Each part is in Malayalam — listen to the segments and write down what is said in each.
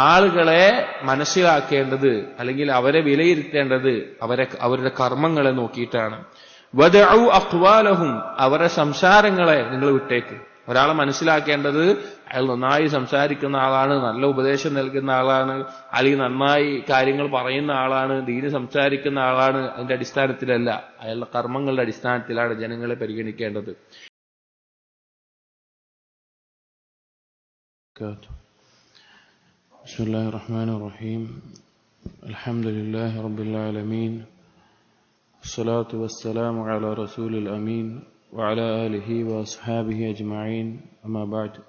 ആളുകളെ മനസ്സിലാക്കേണ്ടത് അല്ലെങ്കിൽ അവരെ വിലയിരുത്തേണ്ടത് അവരുടെ കർമ്മങ്ങളെ നോക്കിയിട്ടാണ്. വദഉ അഖ്വാലഹും, അവരുടെ സംസാരങ്ങളെ നിങ്ങൾ വിട്ടേക്ക്. ഒരാളെ മനസ്സിലാക്കേണ്ടത് അയാൾ നന്നായി സംസാരിക്കുന്ന ആളാണ്, നല്ല ഉപദേശം നൽകുന്ന ആളാണ്, അല്ലെങ്കിൽ നന്നായി കാര്യങ്ങൾ പറയുന്ന ആളാണ്, ദീന് സംസാരിക്കുന്ന ആളാണ്. അതിന്റെ അടിസ്ഥാനത്തിലല്ല, അയാളുടെ കർമ്മങ്ങളുടെ അടിസ്ഥാനത്തിലാണ് ജനങ്ങളെ പരിഗണിക്കേണ്ടത്. ബിസ്മില്ലാഹിർ റഹ്മാനിർ റഹീം. അൽഹംദുലില്ലാഹി റബ്ബിൽ ആലമീൻ. വസ്സലാത്തു വസ്സലാമു അലാ റസൂലിൽ അമീൻ വഅലാ ആലിഹി വഅസ്ഹാബിഹി അജ്മഈൻ. അമ്മാ ബഅദ്.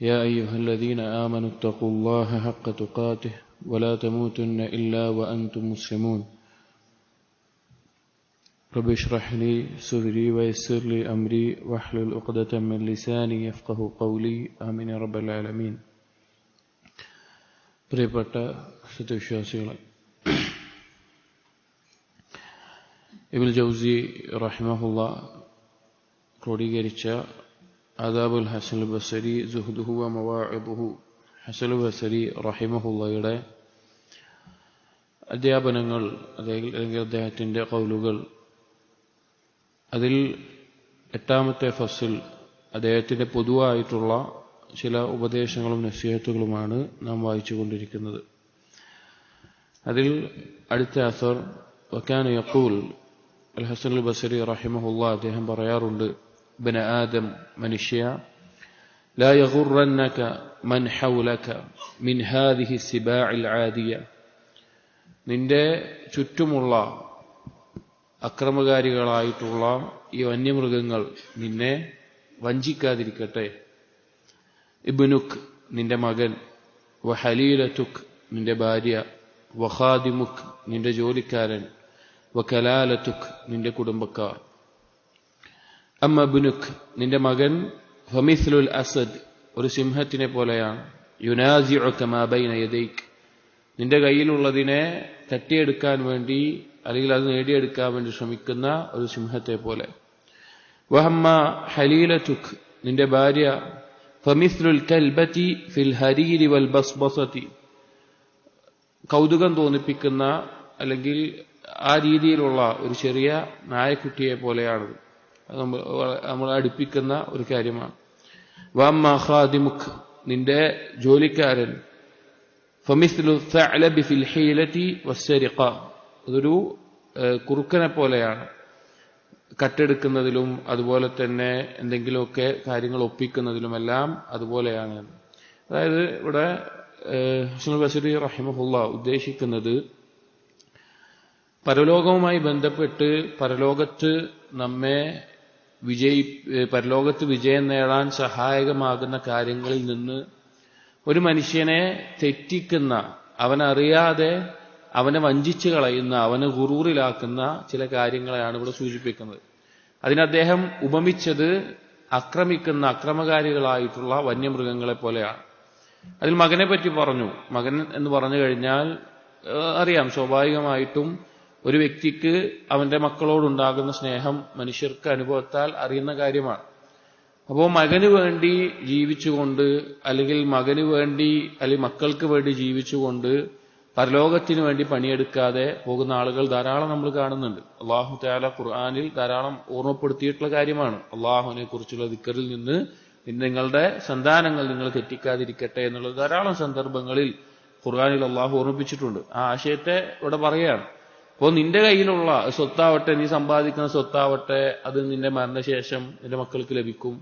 യാ അയ്യുഹല്ലദീന ആമനൂ ഇത്തഖുല്ലാഹ ഹഖ്ക തുഖാതിഹി വലാ തമൂതുന്ന ഇല്ലാ വഅൻതും മുസ്ലിമൂൻ. റബ്ബി ഇശ്റഹ് ലി സദ്രി വയസ്സിർ ലി അംരി വഹ്ലുൽ ഉഖ്ദതം മിൻ ലിസാനി യഫ്ഖഹു ഖൗലി. ആമീൻ യാ റബ്ബൽ ആലമീൻ. പ്രിയപ്പെട്ട സത്യവിശ്വാസികളെ, ഇബ്നുൽ ജൗസി റഹിമഹുല്ലാഹ് ക്രോഡീകരിച്ച ആദാബുൽ ഹസനുൽ ബസരി സുഹ്ദുഹു വ മവാഇദുഹു, ഹസനുൽ ബസരി റഹിമഹുല്ലാഹയുടെ അധ്യാപനങ്ങൾ അല്ലെങ്കിൽ അദ്ദേഹത്തിന്റെ ഖൗലുകൾ, അതിൽ 8ാമത്തെ ഫസിൽ അദ്ദേഹത്തിന്റെ പൊതുവായിട്ടുള്ള ചില ഉപദേശങ്ങളും നസീഹത്തുകളുമാണ് നാം വായിച്ചുകൊണ്ടിരിക്കുന്നത്. അതിൽ അടുത്ത അസർ വകാന യഖൂൽ, അൽ ഹസനുൽ ബസരി റഹിമഹുല്ലാഹ് അദ്ദേഹം പറയാറുണ്ട്, ഇബ്ന ആദം, മനുഷ്യ, ലാ യഗുറന്നക മൻ ഹൗലക മിൻ ഹാദിഹി സിബാഇൽ ആദിയ, നിന്റെ ചുറ്റുമുള്ള അക്രമകാരികളായിട്ടുള്ള ഈ വന്യമൃഗങ്ങൾ നിന്നെ വഞ്ചിക്കാതിരിക്കട്ടെ. ഇബ്നുക്, നിന്റെ മകൻ, വഹലീലതുക്, നിന്റെ ഭാര്യ, വഖാദിമുക്, നിന്റെ ജോലിക്കാരൻ, വകലാലതുക്, നിന്റെ കുടുംബക്കാർ. അമ്മ ഇബ്നുക്, നിന്റെ മകൻ, ഫമിസ്ലുൽ അസദ്, ഒരു സിംഹത്തിനെ പോലെയാണ്, യുനാസിഉക മാ ബൈന യദൈക്, നിന്റെ കയ്യിലുള്ളതിനെ തട്ടിയെടുക്കാൻ വേണ്ടി അല്ലെങ്കിൽ അത് നേടിയെടുക്കാൻ വേണ്ടി ശ്രമിക്കുന്ന ഒരു സിംഹത്തെ പോലെ. വഹമ്മ ഹലീലതുക്, നിന്റെ ഭാര്യ, ഫമിസ്ലുൽ കൽബതി ഫിൽ ഹരീരി വൽ ബസ്ബസതി, കൗതുകം തോന്നിപ്പിക്കുന്ന അല്ലെങ്കിൽ ആ രീതിയിലുള്ള ഒരു ചെറിയ നായക്കുട്ടിയെ പോലെയാണ്. നമ്മൾ അടുപ്പിക്കുന്ന ഒരു കാര്യമാണ്. വഅമ്മ ഖാദിമുക്, നിന്റെ ജോലിക്കാരൻ, ഫമിസ്ലു സഅലബി ഫിൽ ഹീലതി വസ്സരിഖ, അതൊരു കുറുക്കനെ പോലെയാണ്, കട്ടെടുക്കുന്നതിലും അതുപോലെ തന്നെ എന്തെങ്കിലുമൊക്കെ കാര്യങ്ങൾ ഒപ്പിക്കുന്നതിലുമെല്ലാം അതുപോലെയാണ്. അതായത് ഇവിടെ ഹസനുൽ ബസരി റഹിമഹുല്ലാഹ് ഉദ്ദേശിക്കുന്നത്, പരലോകവുമായി ബന്ധപ്പെട്ട് പരലോകത്ത് വിജയം നേടാൻ സഹായകമാകുന്ന കാര്യങ്ങളിൽ നിന്ന് ഒരു മനുഷ്യനെ തെറ്റിക്കുന്ന, അവനറിയാതെ അവനെ വഞ്ചിച്ചു കളയുന്ന, അവനെ ഗുറൂറിലാക്കുന്ന ചില കാര്യങ്ങളെയാണ് ഇവിടെ സൂചിപ്പിക്കുന്നത്. അതിന് അദ്ദേഹം ഉപമിച്ചത് അക്രമകാരികളായിട്ടുള്ള വന്യമൃഗങ്ങളെ പോലെയാണ്. അതിൽ മകനെ പറ്റി പറഞ്ഞു. മകൻ എന്ന് പറഞ്ഞു കഴിഞ്ഞാൽ അറിയാം, സ്വാഭാവികമായിട്ടും ഒരു വ്യക്തിക്ക് അവന്റെ മക്കളോടുണ്ടാകുന്ന സ്നേഹം മനുഷ്യർക്ക് അനുഭവത്താൽ അറിയുന്ന കാര്യമാണ്. അപ്പോൾ മകന് വേണ്ടി ജീവിച്ചുകൊണ്ട് അല്ലെങ്കിൽ മക്കൾക്ക് വേണ്ടി ജീവിച്ചുകൊണ്ട് പരലോകത്തിന് വേണ്ടി പണിയെടുക്കാതെ പോകുന്ന ആളുകൾ ധാരാളം നമ്മൾ കാണുന്നുണ്ട്. അല്ലാഹു തആല ഖുർആനിൽ ധാരാളം ഓർമ്മപ്പെടുത്തിയിട്ടുള്ള കാര്യമാണ്. അള്ളാഹുവിനെ കുറിച്ചുള്ള ദിക്റിൽ നിന്ന് നിങ്ങളുടെ സന്താനങ്ങൾ നിങ്ങൾ തെറ്റിക്കാതിരിക്കട്ടെ എന്നുള്ളത് ധാരാളം സന്ദർഭങ്ങളിൽ ഖുർആനിൽ അള്ളാഹു ഓർമ്മിപ്പിച്ചിട്ടുണ്ട്. ആ ആശയത്തെ ഇവിടെ പറയുകയാണ്. അപ്പോൾ നിന്റെ കയ്യിലുള്ള സ്വത്താവട്ടെ, നീ സമ്പാദിക്കുന്ന സ്വത്താവട്ടെ, അത് നിന്റെ മരണശേഷം നിന്റെ മക്കൾക്ക് ലഭിക്കും.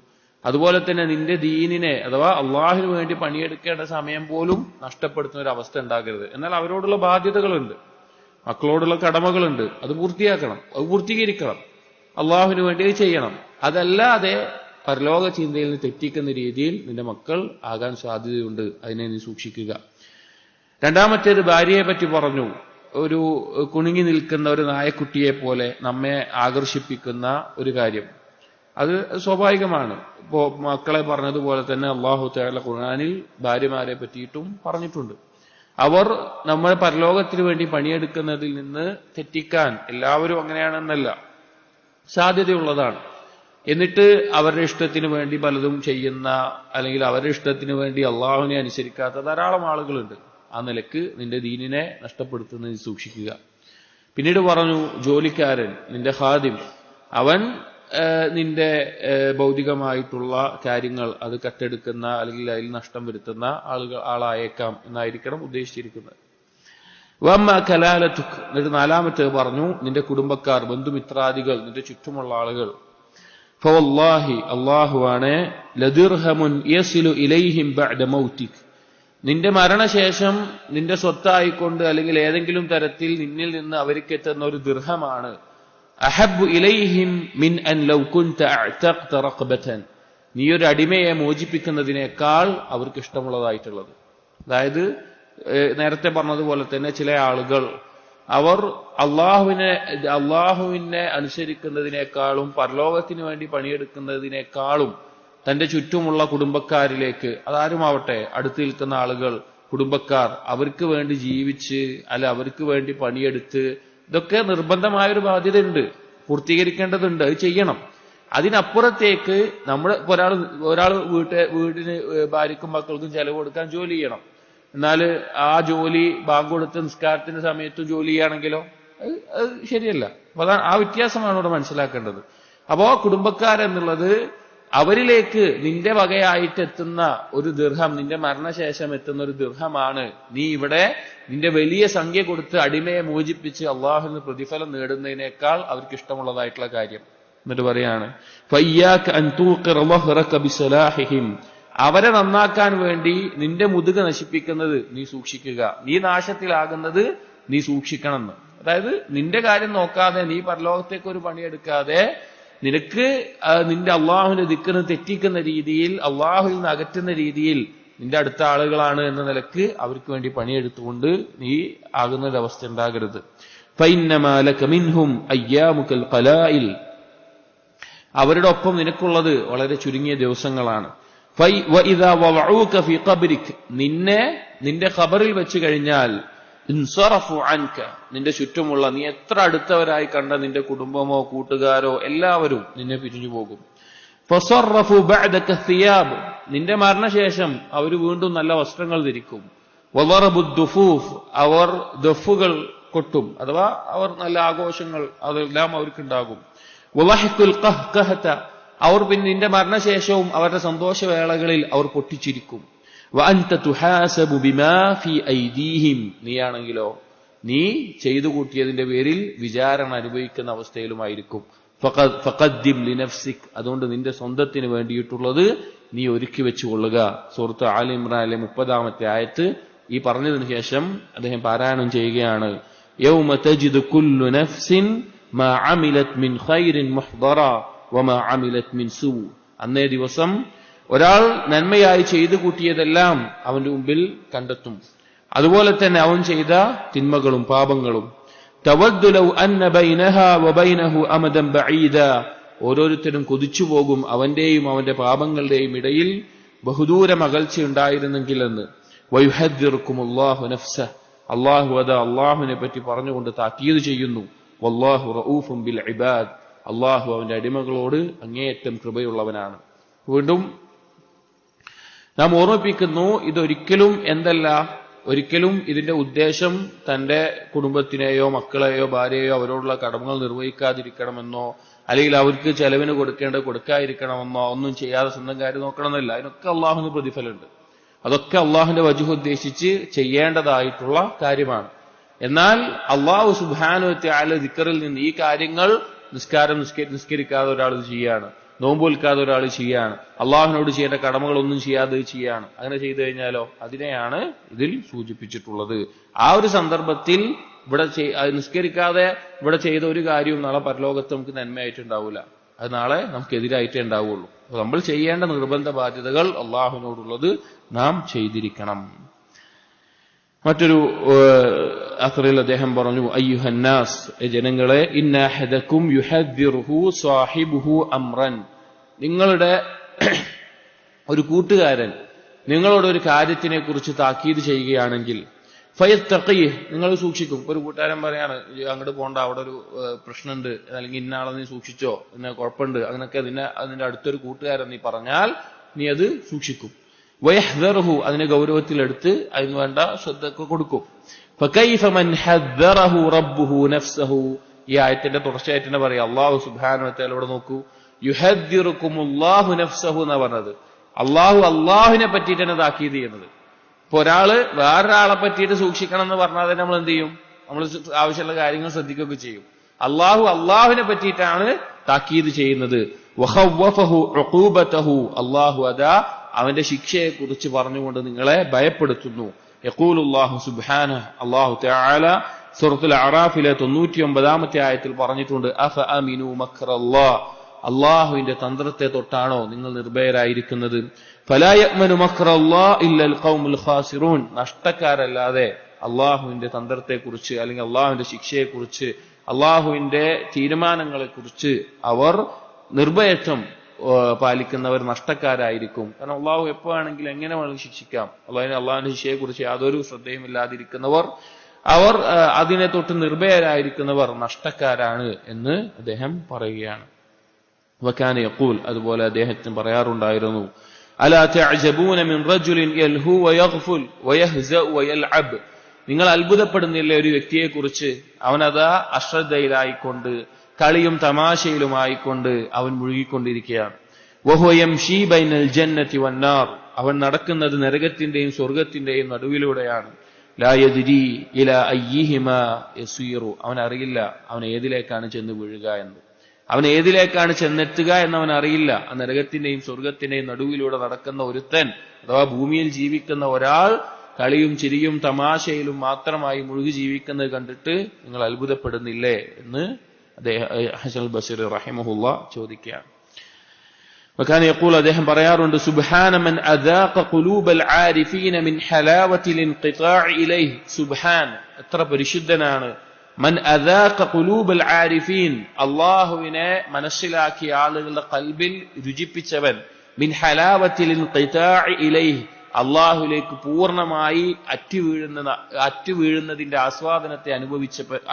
അതുപോലെ തന്നെ നിന്റെ ദീനിനെ അഥവാ അള്ളാഹിന് വേണ്ടി പണിയെടുക്കേണ്ട സമയം പോലും നഷ്ടപ്പെടുത്തുന്ന ഒരു അവസ്ഥ ഉണ്ടാകരുത്. എന്നാൽ അവരോടുള്ള ബാധ്യതകളുണ്ട്, മക്കളോടുള്ള കടമകളുണ്ട്, അത് പൂർത്തിയാക്കണം, അത് പൂർത്തീകരിക്കണം, അള്ളാഹുവിന് വേണ്ടി അത് ചെയ്യണം. അതല്ലാതെ പരലോക ചിന്തയിൽ നിന്ന് തെറ്റിക്കുന്ന രീതിയിൽ നിന്റെ മക്കൾ ആകാൻ സാധ്യതയുണ്ട്. അതിനെ നീ സൂക്ഷിക്കുക. രണ്ടാമത്തേത് ഭാര്യയെ പറ്റി പറഞ്ഞു. ഒരു കുണുങ്ങി നിൽക്കുന്ന ഒരു നായക്കുട്ടിയെ പോലെ നമ്മെ ആകർഷിപ്പിക്കുന്ന ഒരു കാര്യം, അത് സ്വാഭാവികമാണ്. ഇപ്പോ മക്കളെ പറഞ്ഞതുപോലെ തന്നെ അല്ലാഹു തആല ഖുർആനിൽ ഭാര്യമാരെ പറ്റിയിട്ടും പറഞ്ഞിട്ടുണ്ട്. അവർ നമ്മുടെ പരലോകത്തിന് വേണ്ടി പണിയെടുക്കുന്നതിൽ നിന്ന് തെറ്റിക്കാൻ എല്ലാവരും അങ്ങനെയാണെന്നല്ല, സാധ്യതയുള്ളതാണ്. എന്നിട്ട് അവരുടെ ഇഷ്ടത്തിന് വേണ്ടി പലതും ചെയ്യുന്ന, അല്ലെങ്കിൽ അവരുടെ ഇഷ്ടത്തിന് വേണ്ടി അള്ളാഹുവിനെ അനുസരിക്കാത്ത ധാരാളം ആളുകളുണ്ട്. ആ നിലക്ക് നിന്റെ ദീനിനെ നഷ്ടപ്പെടുത്തുന്നത് സൂക്ഷിക്കുക. പിന്നീട് പറഞ്ഞു, ജോലിക്കാരൻ, നിന്റെ ഖാദിം, അവൻ നിന്റെ ഭൗതികമായിട്ടുള്ള കാര്യങ്ങൾ അത് കട്ടെടുക്കുന്ന അല്ലെങ്കിൽ അതിൽ നഷ്ടം വരുത്തുന്ന ആളായേക്കാം എന്നായിരിക്കണം ഉദ്ദേശിച്ചിരിക്കുന്നത്. വമ്മ കലാലത്തുക്, എന്നിട്ട് നാലാമത്തെ പറഞ്ഞു, നിന്റെ കുടുംബക്കാർ, ബന്ധുമിത്രാദികൾ, നിന്റെ ചുറ്റുമുള്ള ആളുകൾ. ഫവല്ലാഹി, അല്ലാഹുവാണ്, ലദിർഹമുൻ യസിലു ഇലൈഹിം ബഅദ മൗതിക്, നിന്റെ മരണശേഷം നിന്റെ സ്വത്തായിക്കൊണ്ട് അല്ലെങ്കിൽ ഏതെങ്കിലും തരത്തിൽ നിന്നിൽ നിന്ന് അവർക്ക് എത്തുന്ന ഒരു ദിർഹമാണ്. അഹബ്ബു ഇലൈഹിം മിൻ അൻ ലൗ കുൻത അഅതഖ്ത റഖബതൻ, നീ ഒരു അടിമയെ മോചിപ്പിക്കുന്നതിനേക്കാൾ അവർക്ക് ഇഷ്ടമുള്ളതായിട്ടുള്ളത്. അതായത് നേരത്തെ പറഞ്ഞതുപോലെ തന്നെ ചില ആളുകൾ അവർ അള്ളാഹുവിനെ അനുസരിക്കുന്നതിനേക്കാളും പരലോകത്തിന് വേണ്ടി പണിയെടുക്കുന്നതിനേക്കാളും തന്റെ ചുറ്റുമുള്ള കുടുംബക്കാരിലേക്ക്, അതാരുമാവട്ടെ, അടുത്ത് നിൽക്കുന്ന ആളുകൾ, കുടുംബക്കാർ, അവർക്ക് വേണ്ടി ജീവിച്ച് അല്ല അവർക്ക് വേണ്ടി പണിയെടുത്ത്, ഇതൊക്കെ നിർബന്ധമായൊരു ബാധ്യതയുണ്ട്, പൂർത്തീകരിക്കേണ്ടതുണ്ട്, അത് ചെയ്യണം. അതിനപ്പുറത്തേക്ക് നമ്മൾ ഒരാൾ വീടിന് ഭാര്യക്കും മക്കൾക്കും ചെലവ് കൊടുക്കാൻ ജോലി ചെയ്യണം. എന്നാൽ ആ ജോലി ബാങ്ക് കൊടുത്ത് നിസ്കാരത്തിന്റെ സമയത്തും ജോലി ചെയ്യുകയാണെങ്കിലോ അത് ശരിയല്ല. അപ്പൊ അതാണ് ആ വ്യത്യാസമാണ് ഇവിടെ മനസ്സിലാക്കേണ്ടത്. അപ്പോ കുടുംബക്കാരെന്നുള്ളത് അവരിലേക്ക് നിന്റെ വകയായിട്ട് എത്തുന്ന ഒരു ദിർഹം, നിന്റെ മരണശേഷം എത്തുന്ന ഒരു ദിർഹമാണ്. നീ ഇവിടെ നിന്റെ വലിയ സംഖ്യ കൊടുത്ത് അടിമയെ മോചിപ്പിച്ച് അള്ളാഹുവിന് പ്രതിഫലം നേടുന്നതിനേക്കാൾ അവർക്ക് ഇഷ്ടമുള്ളതായിട്ടുള്ള കാര്യം. എന്നിട്ട് പറയാണ്, ഫയ്യാക അൻ തൂഖിറ വഹ്റക ബിസലാഹിഹിം, അവരെ നന്നാക്കാൻ വേണ്ടി നിന്റെ മുതുക നശിപ്പിക്കുന്നത് നീ സൂക്ഷിക്കുക, നീ നാശത്തിലാകുന്നത് നീ സൂക്ഷിക്കണമെന്ന്. അതായത് നിന്റെ കാര്യം നോക്കാതെ, നീ പരലോകത്തേക്ക് ഒരു പണിയെടുക്കാതെ, നിനക്ക് നിന്റെ അള്ളാഹുവിന്റെ ദിക്റിന് തെറ്റിക്കുന്ന രീതിയിൽ, അള്ളാഹുവിൽ നിന്ന് അകറ്റുന്ന രീതിയിൽ നിന്റെ അടുത്ത ആളുകളാണ് എന്ന നിലക്ക് അവർക്ക് വേണ്ടി പണിയെടുത്തുകൊണ്ട് നീ ആകുന്ന ഒരവസ്ഥ ഉണ്ടാകരുത്. ഫഇന്നമാ ലക മിൻഹും അയ്യാമുകൽ ഖലാഇൽ, അവരുടെ ഒപ്പം നിനക്കുള്ളത് വളരെ ചുരുങ്ങിയ ദിവസങ്ങളാണ്. വഇദാ വദഊക ഫീ ഖബ്രിക, നിന്റെ ഖബറിൽ വെച്ച് കഴിഞ്ഞാൽ, ഇൻസറഫു അൻക, നിന്റെ ചുറ്റുമുള്ള നീ എത്ര അടുത്തവരായി കണ്ട നിന്റെ കുടുംബമോ കൂട്ടുകാരോ എല്ലാവരും നിന്നെ പിരിഞ്ഞു പോകും. ഫസറഫു ബഅദക സിയാബ്, നിന്റെ മരണശേഷം അവർ വീണ്ടും നല്ല വസ്ത്രങ്ങൾ ധരിക്കും. വദറബു ദുഫൂഫ്, അവർ ദഫുകൾ കൊട്ടും, അഥവാ അവർ നല്ല ആഘോഷങ്ങൾ അതെല്ലാം അവർക്കുണ്ടാകും. വളഹ്കുൽ ഖഹ്ഖഹത, അവർ പിന്നെ നിന്റെ മരണശേഷവും അവരുടെ സന്തോഷവേളകളിൽ അവർ പൊട്ടിച്ചിരിക്കും. വഅൻത തുഹാസബു ബിമാ ഫീ ഐദീഹിം, നീയാണെങ്കിലോ നീ ചെയ്തു കൂട്ടിയതിന്റെ പേരിൽ വിചാരണ അനുഭവിക്കുന്ന അവസ്ഥയിലുമായിരിക്കും. ഫഖദ്ദിം ലിനഫ്സിക്, അതുകൊണ്ട് നിന്റെ സ്വന്തത്തിന് വേണ്ടിയിട്ടുള്ളത് നീ ഒരുക്കി വെച്ചുകൊള്ളുക. സൂറത്ത് ആലി ഇംറാനിലെ 30-ാമത്തെ ആയത്ത് ഈ പറഞ്ഞതിന് ശേഷം അദ്ദേഹം പാരായണം ചെയ്യുകയാണ്. യൗമ തജിദു കുല്ലു നഫ്സിൻ മാ അമിലത് മിൻ ഖൈറിൻ മുഹ്ദറ വമാ അമിലത് മിൻ സൂ, അന്നേ ദിവസം ഒരാൾ നന്മയായി ചെയ്തു കൂട്ടിയതെല്ലാം അവന്റെ മുമ്പിൽ കണ്ടെത്തും, അതുപോലെ തന്നെ അവൻ ചെയ്ത തിന്മകളും പാപങ്ങളും. തവദ്ദു ലൗ അന്ന ബൈനഹാ വബൈനഹു അമദൻ ബഈദ, ഓരോരുത്തരും കൊതിച്ചു പോകും അവന്റെയും അവന്റെ പാപങ്ങളുടെയും ഇടയിൽ ബഹുദൂരം അകൽച്ച ഉണ്ടായിരുന്നെങ്കിൽ എന്ന്. വയുഹദ്ദിറുക്കുമുല്ലാഹു നഫ്സഹ്, അള്ളാഹു അത് അള്ളാഹുവിനെ പറ്റി പറഞ്ഞുകൊണ്ട് താക്കീത് ചെയ്യുന്നു. വല്ലാഹു റഊഫും ബിൽ ഇബാദ്, അള്ളാഹു അവന്റെ അടിമകളോട് അങ്ങേയറ്റം കൃപയുള്ളവനാണ്. വീണ്ടും നാം ഓർമ്മിപ്പിക്കുന്നു, ഇതൊരിക്കലും ഒരിക്കലും ഇതിന്റെ ഉദ്ദേശം തന്റെ കുടുംബത്തിനെയോ മക്കളെയോ ഭാര്യയെയോ അവരോടുള്ള കടമകൾ നിർവഹിക്കാതിരിക്കണമെന്നോ അല്ലെങ്കിൽ അവർക്ക് ചെലവിന് കൊടുക്കാതിരിക്കണമെന്നോ ഒന്നും ചെയ്യാതെ സ്വന്തം കാര്യം നോക്കണമെന്നില്ല. അതിനൊക്കെ അള്ളാഹുവിന് പ്രതിഫലമുണ്ട്. അതൊക്കെ അള്ളാഹുവിന്റെ വജ്ഹ് ഉദ്ദേശിച്ച് ചെയ്യേണ്ടതായിട്ടുള്ള കാര്യമാണ്. എന്നാൽ അള്ളാഹു സുബ്ഹാനഹു വ തആല ദിക്റിൽ നിന്ന് ഈ കാര്യങ്ങൾ നിസ്കരിക്കാതെ ഒരാൾ ചെയ്യാണ്, നോമ്പൊൽക്കാതെ ഒരാൾ ചെയ്യാണ്, അള്ളാഹുവിനോട് ചെയ്യേണ്ട കടമകളൊന്നും ചെയ്യാതെ ചെയ്യാണ്. അങ്ങനെ ചെയ്തു കഴിഞ്ഞാലോ അതിനെയാണ് ഇതിൽ സൂചിപ്പിച്ചിട്ടുള്ളത്. ആ ഒരു സന്ദർഭത്തിൽ ഇവിടെ നിസ്കരിക്കാതെ ഇവിടെ ചെയ്ത ഒരു കാര്യവും നാളെ പരലോകത്ത് നമുക്ക് നന്മയായിട്ടുണ്ടാവില്ല, അത് നാളെ നമുക്കെതിരായിട്ടേ ഉണ്ടാവുള്ളൂ. നമ്മൾ ചെയ്യേണ്ട നിർബന്ധ ബാധ്യതകൾ അള്ളാഹുവിനോടുള്ളത് നാം ചെയ്തിരിക്കണം. മറ്റൊരു അഖറിൽ അദ്ദേഹം പറഞ്ഞു, അയ്യുഹന്നാസ്, ജനങ്ങളെ, ഇന്ന അഹദകും യുഹദ്ദിറുഹു സാഹിബുഹു അംറൻ, നിങ്ങളുടെ ഒരു കൂട്ടുകാരൻ നിങ്ങളോട് ഒരു കാര്യത്തിനെ കുറിച്ച് താക്കീത് ചെയ്യുകയാണെങ്കിൽ, ഫയത്തഖീഹ്, നിങ്ങൾ സൂക്ഷിക്കും. ഒരു കൂട്ടുകാരൻ പറയാണ് അങ്ങോട്ട് പോകണ്ട, അവിടെ ഒരു പ്രശ്നമുണ്ട്, അല്ലെങ്കിൽ ഇന്ന ആളെ നീ സൂക്ഷിച്ചോ, ഇന്ന കുഴപ്പമുണ്ട്, അങ്ങനെയൊക്കെ അതിന്റെ അടുത്തൊരു കൂട്ടുകാരൻ നീ പറഞ്ഞാൽ നീ അത് സൂക്ഷിക്കും. വയഹ്ദറുഹു, അതിനെ ഗൗരവത്തിലെടുത്ത് അതിന് വേണ്ട ശ്രദ്ധ കൊടുക്കും. ഫകൈഫ മൻ ഹദ്ദറഹു റബ്ബുഹു നഫ്സഹു, ഈ ആയത്തിന്റെ തുടർച്ചയായിട്ട് തന്നെ പറയാം. അല്ലാഹു സുബ്ഹാനഹു വ തആല ഇവിടെ നോക്കൂ, യുഹദ്ദിറുകുമുല്ലാഹു നഫ്സഹു എന്നാ പറഞ്ഞത്. അള്ളാഹുവിനെ പറ്റിയിട്ട് തന്നെ താക്കീത് ചെയ്യുന്നത്. ഇപ്പൊ ഒരാള് വേറൊരാളെ പറ്റിയിട്ട് സൂക്ഷിക്കണം എന്ന് പറഞ്ഞാൽ തന്നെ നമ്മൾ എന്ത് ചെയ്യും? നമ്മൾ ആവശ്യമുള്ള കാര്യങ്ങൾ ശ്രദ്ധിക്കുകയൊക്കെ ചെയ്യും. അള്ളാഹുവിനെ പറ്റിയിട്ടാണ് താക്കീത് ചെയ്യുന്നത്. വഖവ്വഫഹു ഉഖൂബതഹു, അള്ളാഹു അതാ അവന്റെ ശിക്ഷയെ കുറിച്ച് പറഞ്ഞുകൊണ്ട് നിങ്ങളെ ഭയപ്പെടുത്തുന്നു. യഖൂലുല്ലാഹു സുബ്ഹാനഹു, അല്ലാഹു തആല സൂറത്തുൽ അറാഫിലെ 99-ാമത്തെ ആയത്തിൽ പറഞ്ഞിട്ടുണ്ട്, അഫ അമിനു മക്റല്ലാഹ്, അള്ളാഹുവിന്റെ തന്ത്രത്തെ തൊട്ടാണോ നിങ്ങൾ നിർഭയരായിരിക്കുന്നത്? ഫലാ യഅ്മനു മക്റല്ലാഹ് ഇല്ലൽ ഖൗമുൽ ഖാസിറൂൻ, നഷ്ടക്കാരല്ലാതെ അള്ളാഹുവിന്റെ തന്ത്രത്തെക്കുറിച്ച് അല്ലെങ്കിൽ അള്ളാഹുവിന്റെ ശിക്ഷയെക്കുറിച്ച് അള്ളാഹുവിന്റെ തീരുമാനങ്ങളെക്കുറിച്ച് അവർ നിർഭയത്വം പാലിക്കുന്നവർ നഷ്ടക്കാരായിരിക്കും. കാരണം അള്ളാഹു എപ്പോഴാണെങ്കിലും എങ്ങനെ വേണമെങ്കിലും ശിക്ഷിക്കാം. അള്ളാഹുവിന്റെ ശിക്ഷയെക്കുറിച്ച് യാതൊരു ശ്രദ്ധയും ഇല്ലാതിരിക്കുന്നവർ, അവർ അതിനെ തൊട്ട് നിർഭയരായിരിക്കുന്നവർ നഷ്ടക്കാരാണ് എന്ന് അദ്ദേഹം പറയുകയാണ്. വകാന യഖൂൽ, അതുപോലെ അദ്ദേഹത്തിന് പറയാറുണ്ടായിരുന്നു, അലാ തഅജബൂന മിൻ റജുലിൻ യൽഹു വയഗ്ഫുൽ വയഹ്സഉ വയൽഅബ്, നിങ്ങൾ അത്ഭുതപ്പെടുന്നില്ലേ ഒരു വ്യക്തിയെ കുറിച്ച്, അവനതാ അശ്രദ്ധയിലായിക്കൊണ്ട് കളിയും തമാശയിലുമായിക്കൊണ്ട് അവൻ മുഴുകിക്കൊണ്ടിരിക്കുകയാണ്. വഹുവ യംശീ ബൈനൽ ജന്നതി വന്നാർ, അവൻ നടക്കുന്നത് നരകത്തിന്റെയും സ്വർഗത്തിന്റെയും നടുവിലൂടെയാണ്. ലാ യദ്രി ഇലാ അയ്യിഹിമാ യസീറു, അവൻ അറിയില്ല അവൻ ഏതിലേക്കാണ് ചെന്ന് വീഴുക എന്ന്. അവൻ ഏതിലേക്കാണ് ചെന്നെത്തുക എന്നവൻ അറിയില്ല. ആ നരകത്തിന്റെയും സ്വർഗത്തിന്റെയും നടുവിലൂടെ നടക്കുന്ന ഒരുത്തൻ, അഥവാ ഭൂമിയിൽ ജീവിക്കുന്ന ഒരാൾ കളിയും ചിരിയും തമാശയിലും മാത്രമായി മുഴുകി ജീവിക്കുന്നത് കണ്ടിട്ട് നിങ്ങൾ അത്ഭുതപ്പെടുന്നില്ലേ എന്ന് ഹസൻ ബസരി റഹിമഹുല്ലാ ചോദിക്കുകയാണ്. വകാന യഖൂൽ, അദ്ദേഹം പറയാറുണ്ട്, സുബ്ഹാന മൻ അദാഖ ഖുലൂബൽ ആരിഫീന മിൻ ഹലാവത്തിൽ ഇൻഖിതാഇ ഇലൈഹി, സുബ്ഹാൻ, എത്ര പരിശുദ്ധനാണ്, മൻ അദാഖ ഖുലൂബൽ ആരിഫീൻ, അല്ലാഹുവിനെ മനസ്സിലാക്കിയ ആളുകളുടെ ഖൽബിൽ രുചിപ്പിച്ചവൻ, മിൻ ഹലാവത്തിൽ ഇൻഖിതാഇ ഇലൈഹി, അള്ളാഹുലേക്ക് പൂർണ്ണമായി അറ്റുവീഴുന്നതിന്റെ ആസ്വാദനത്തെ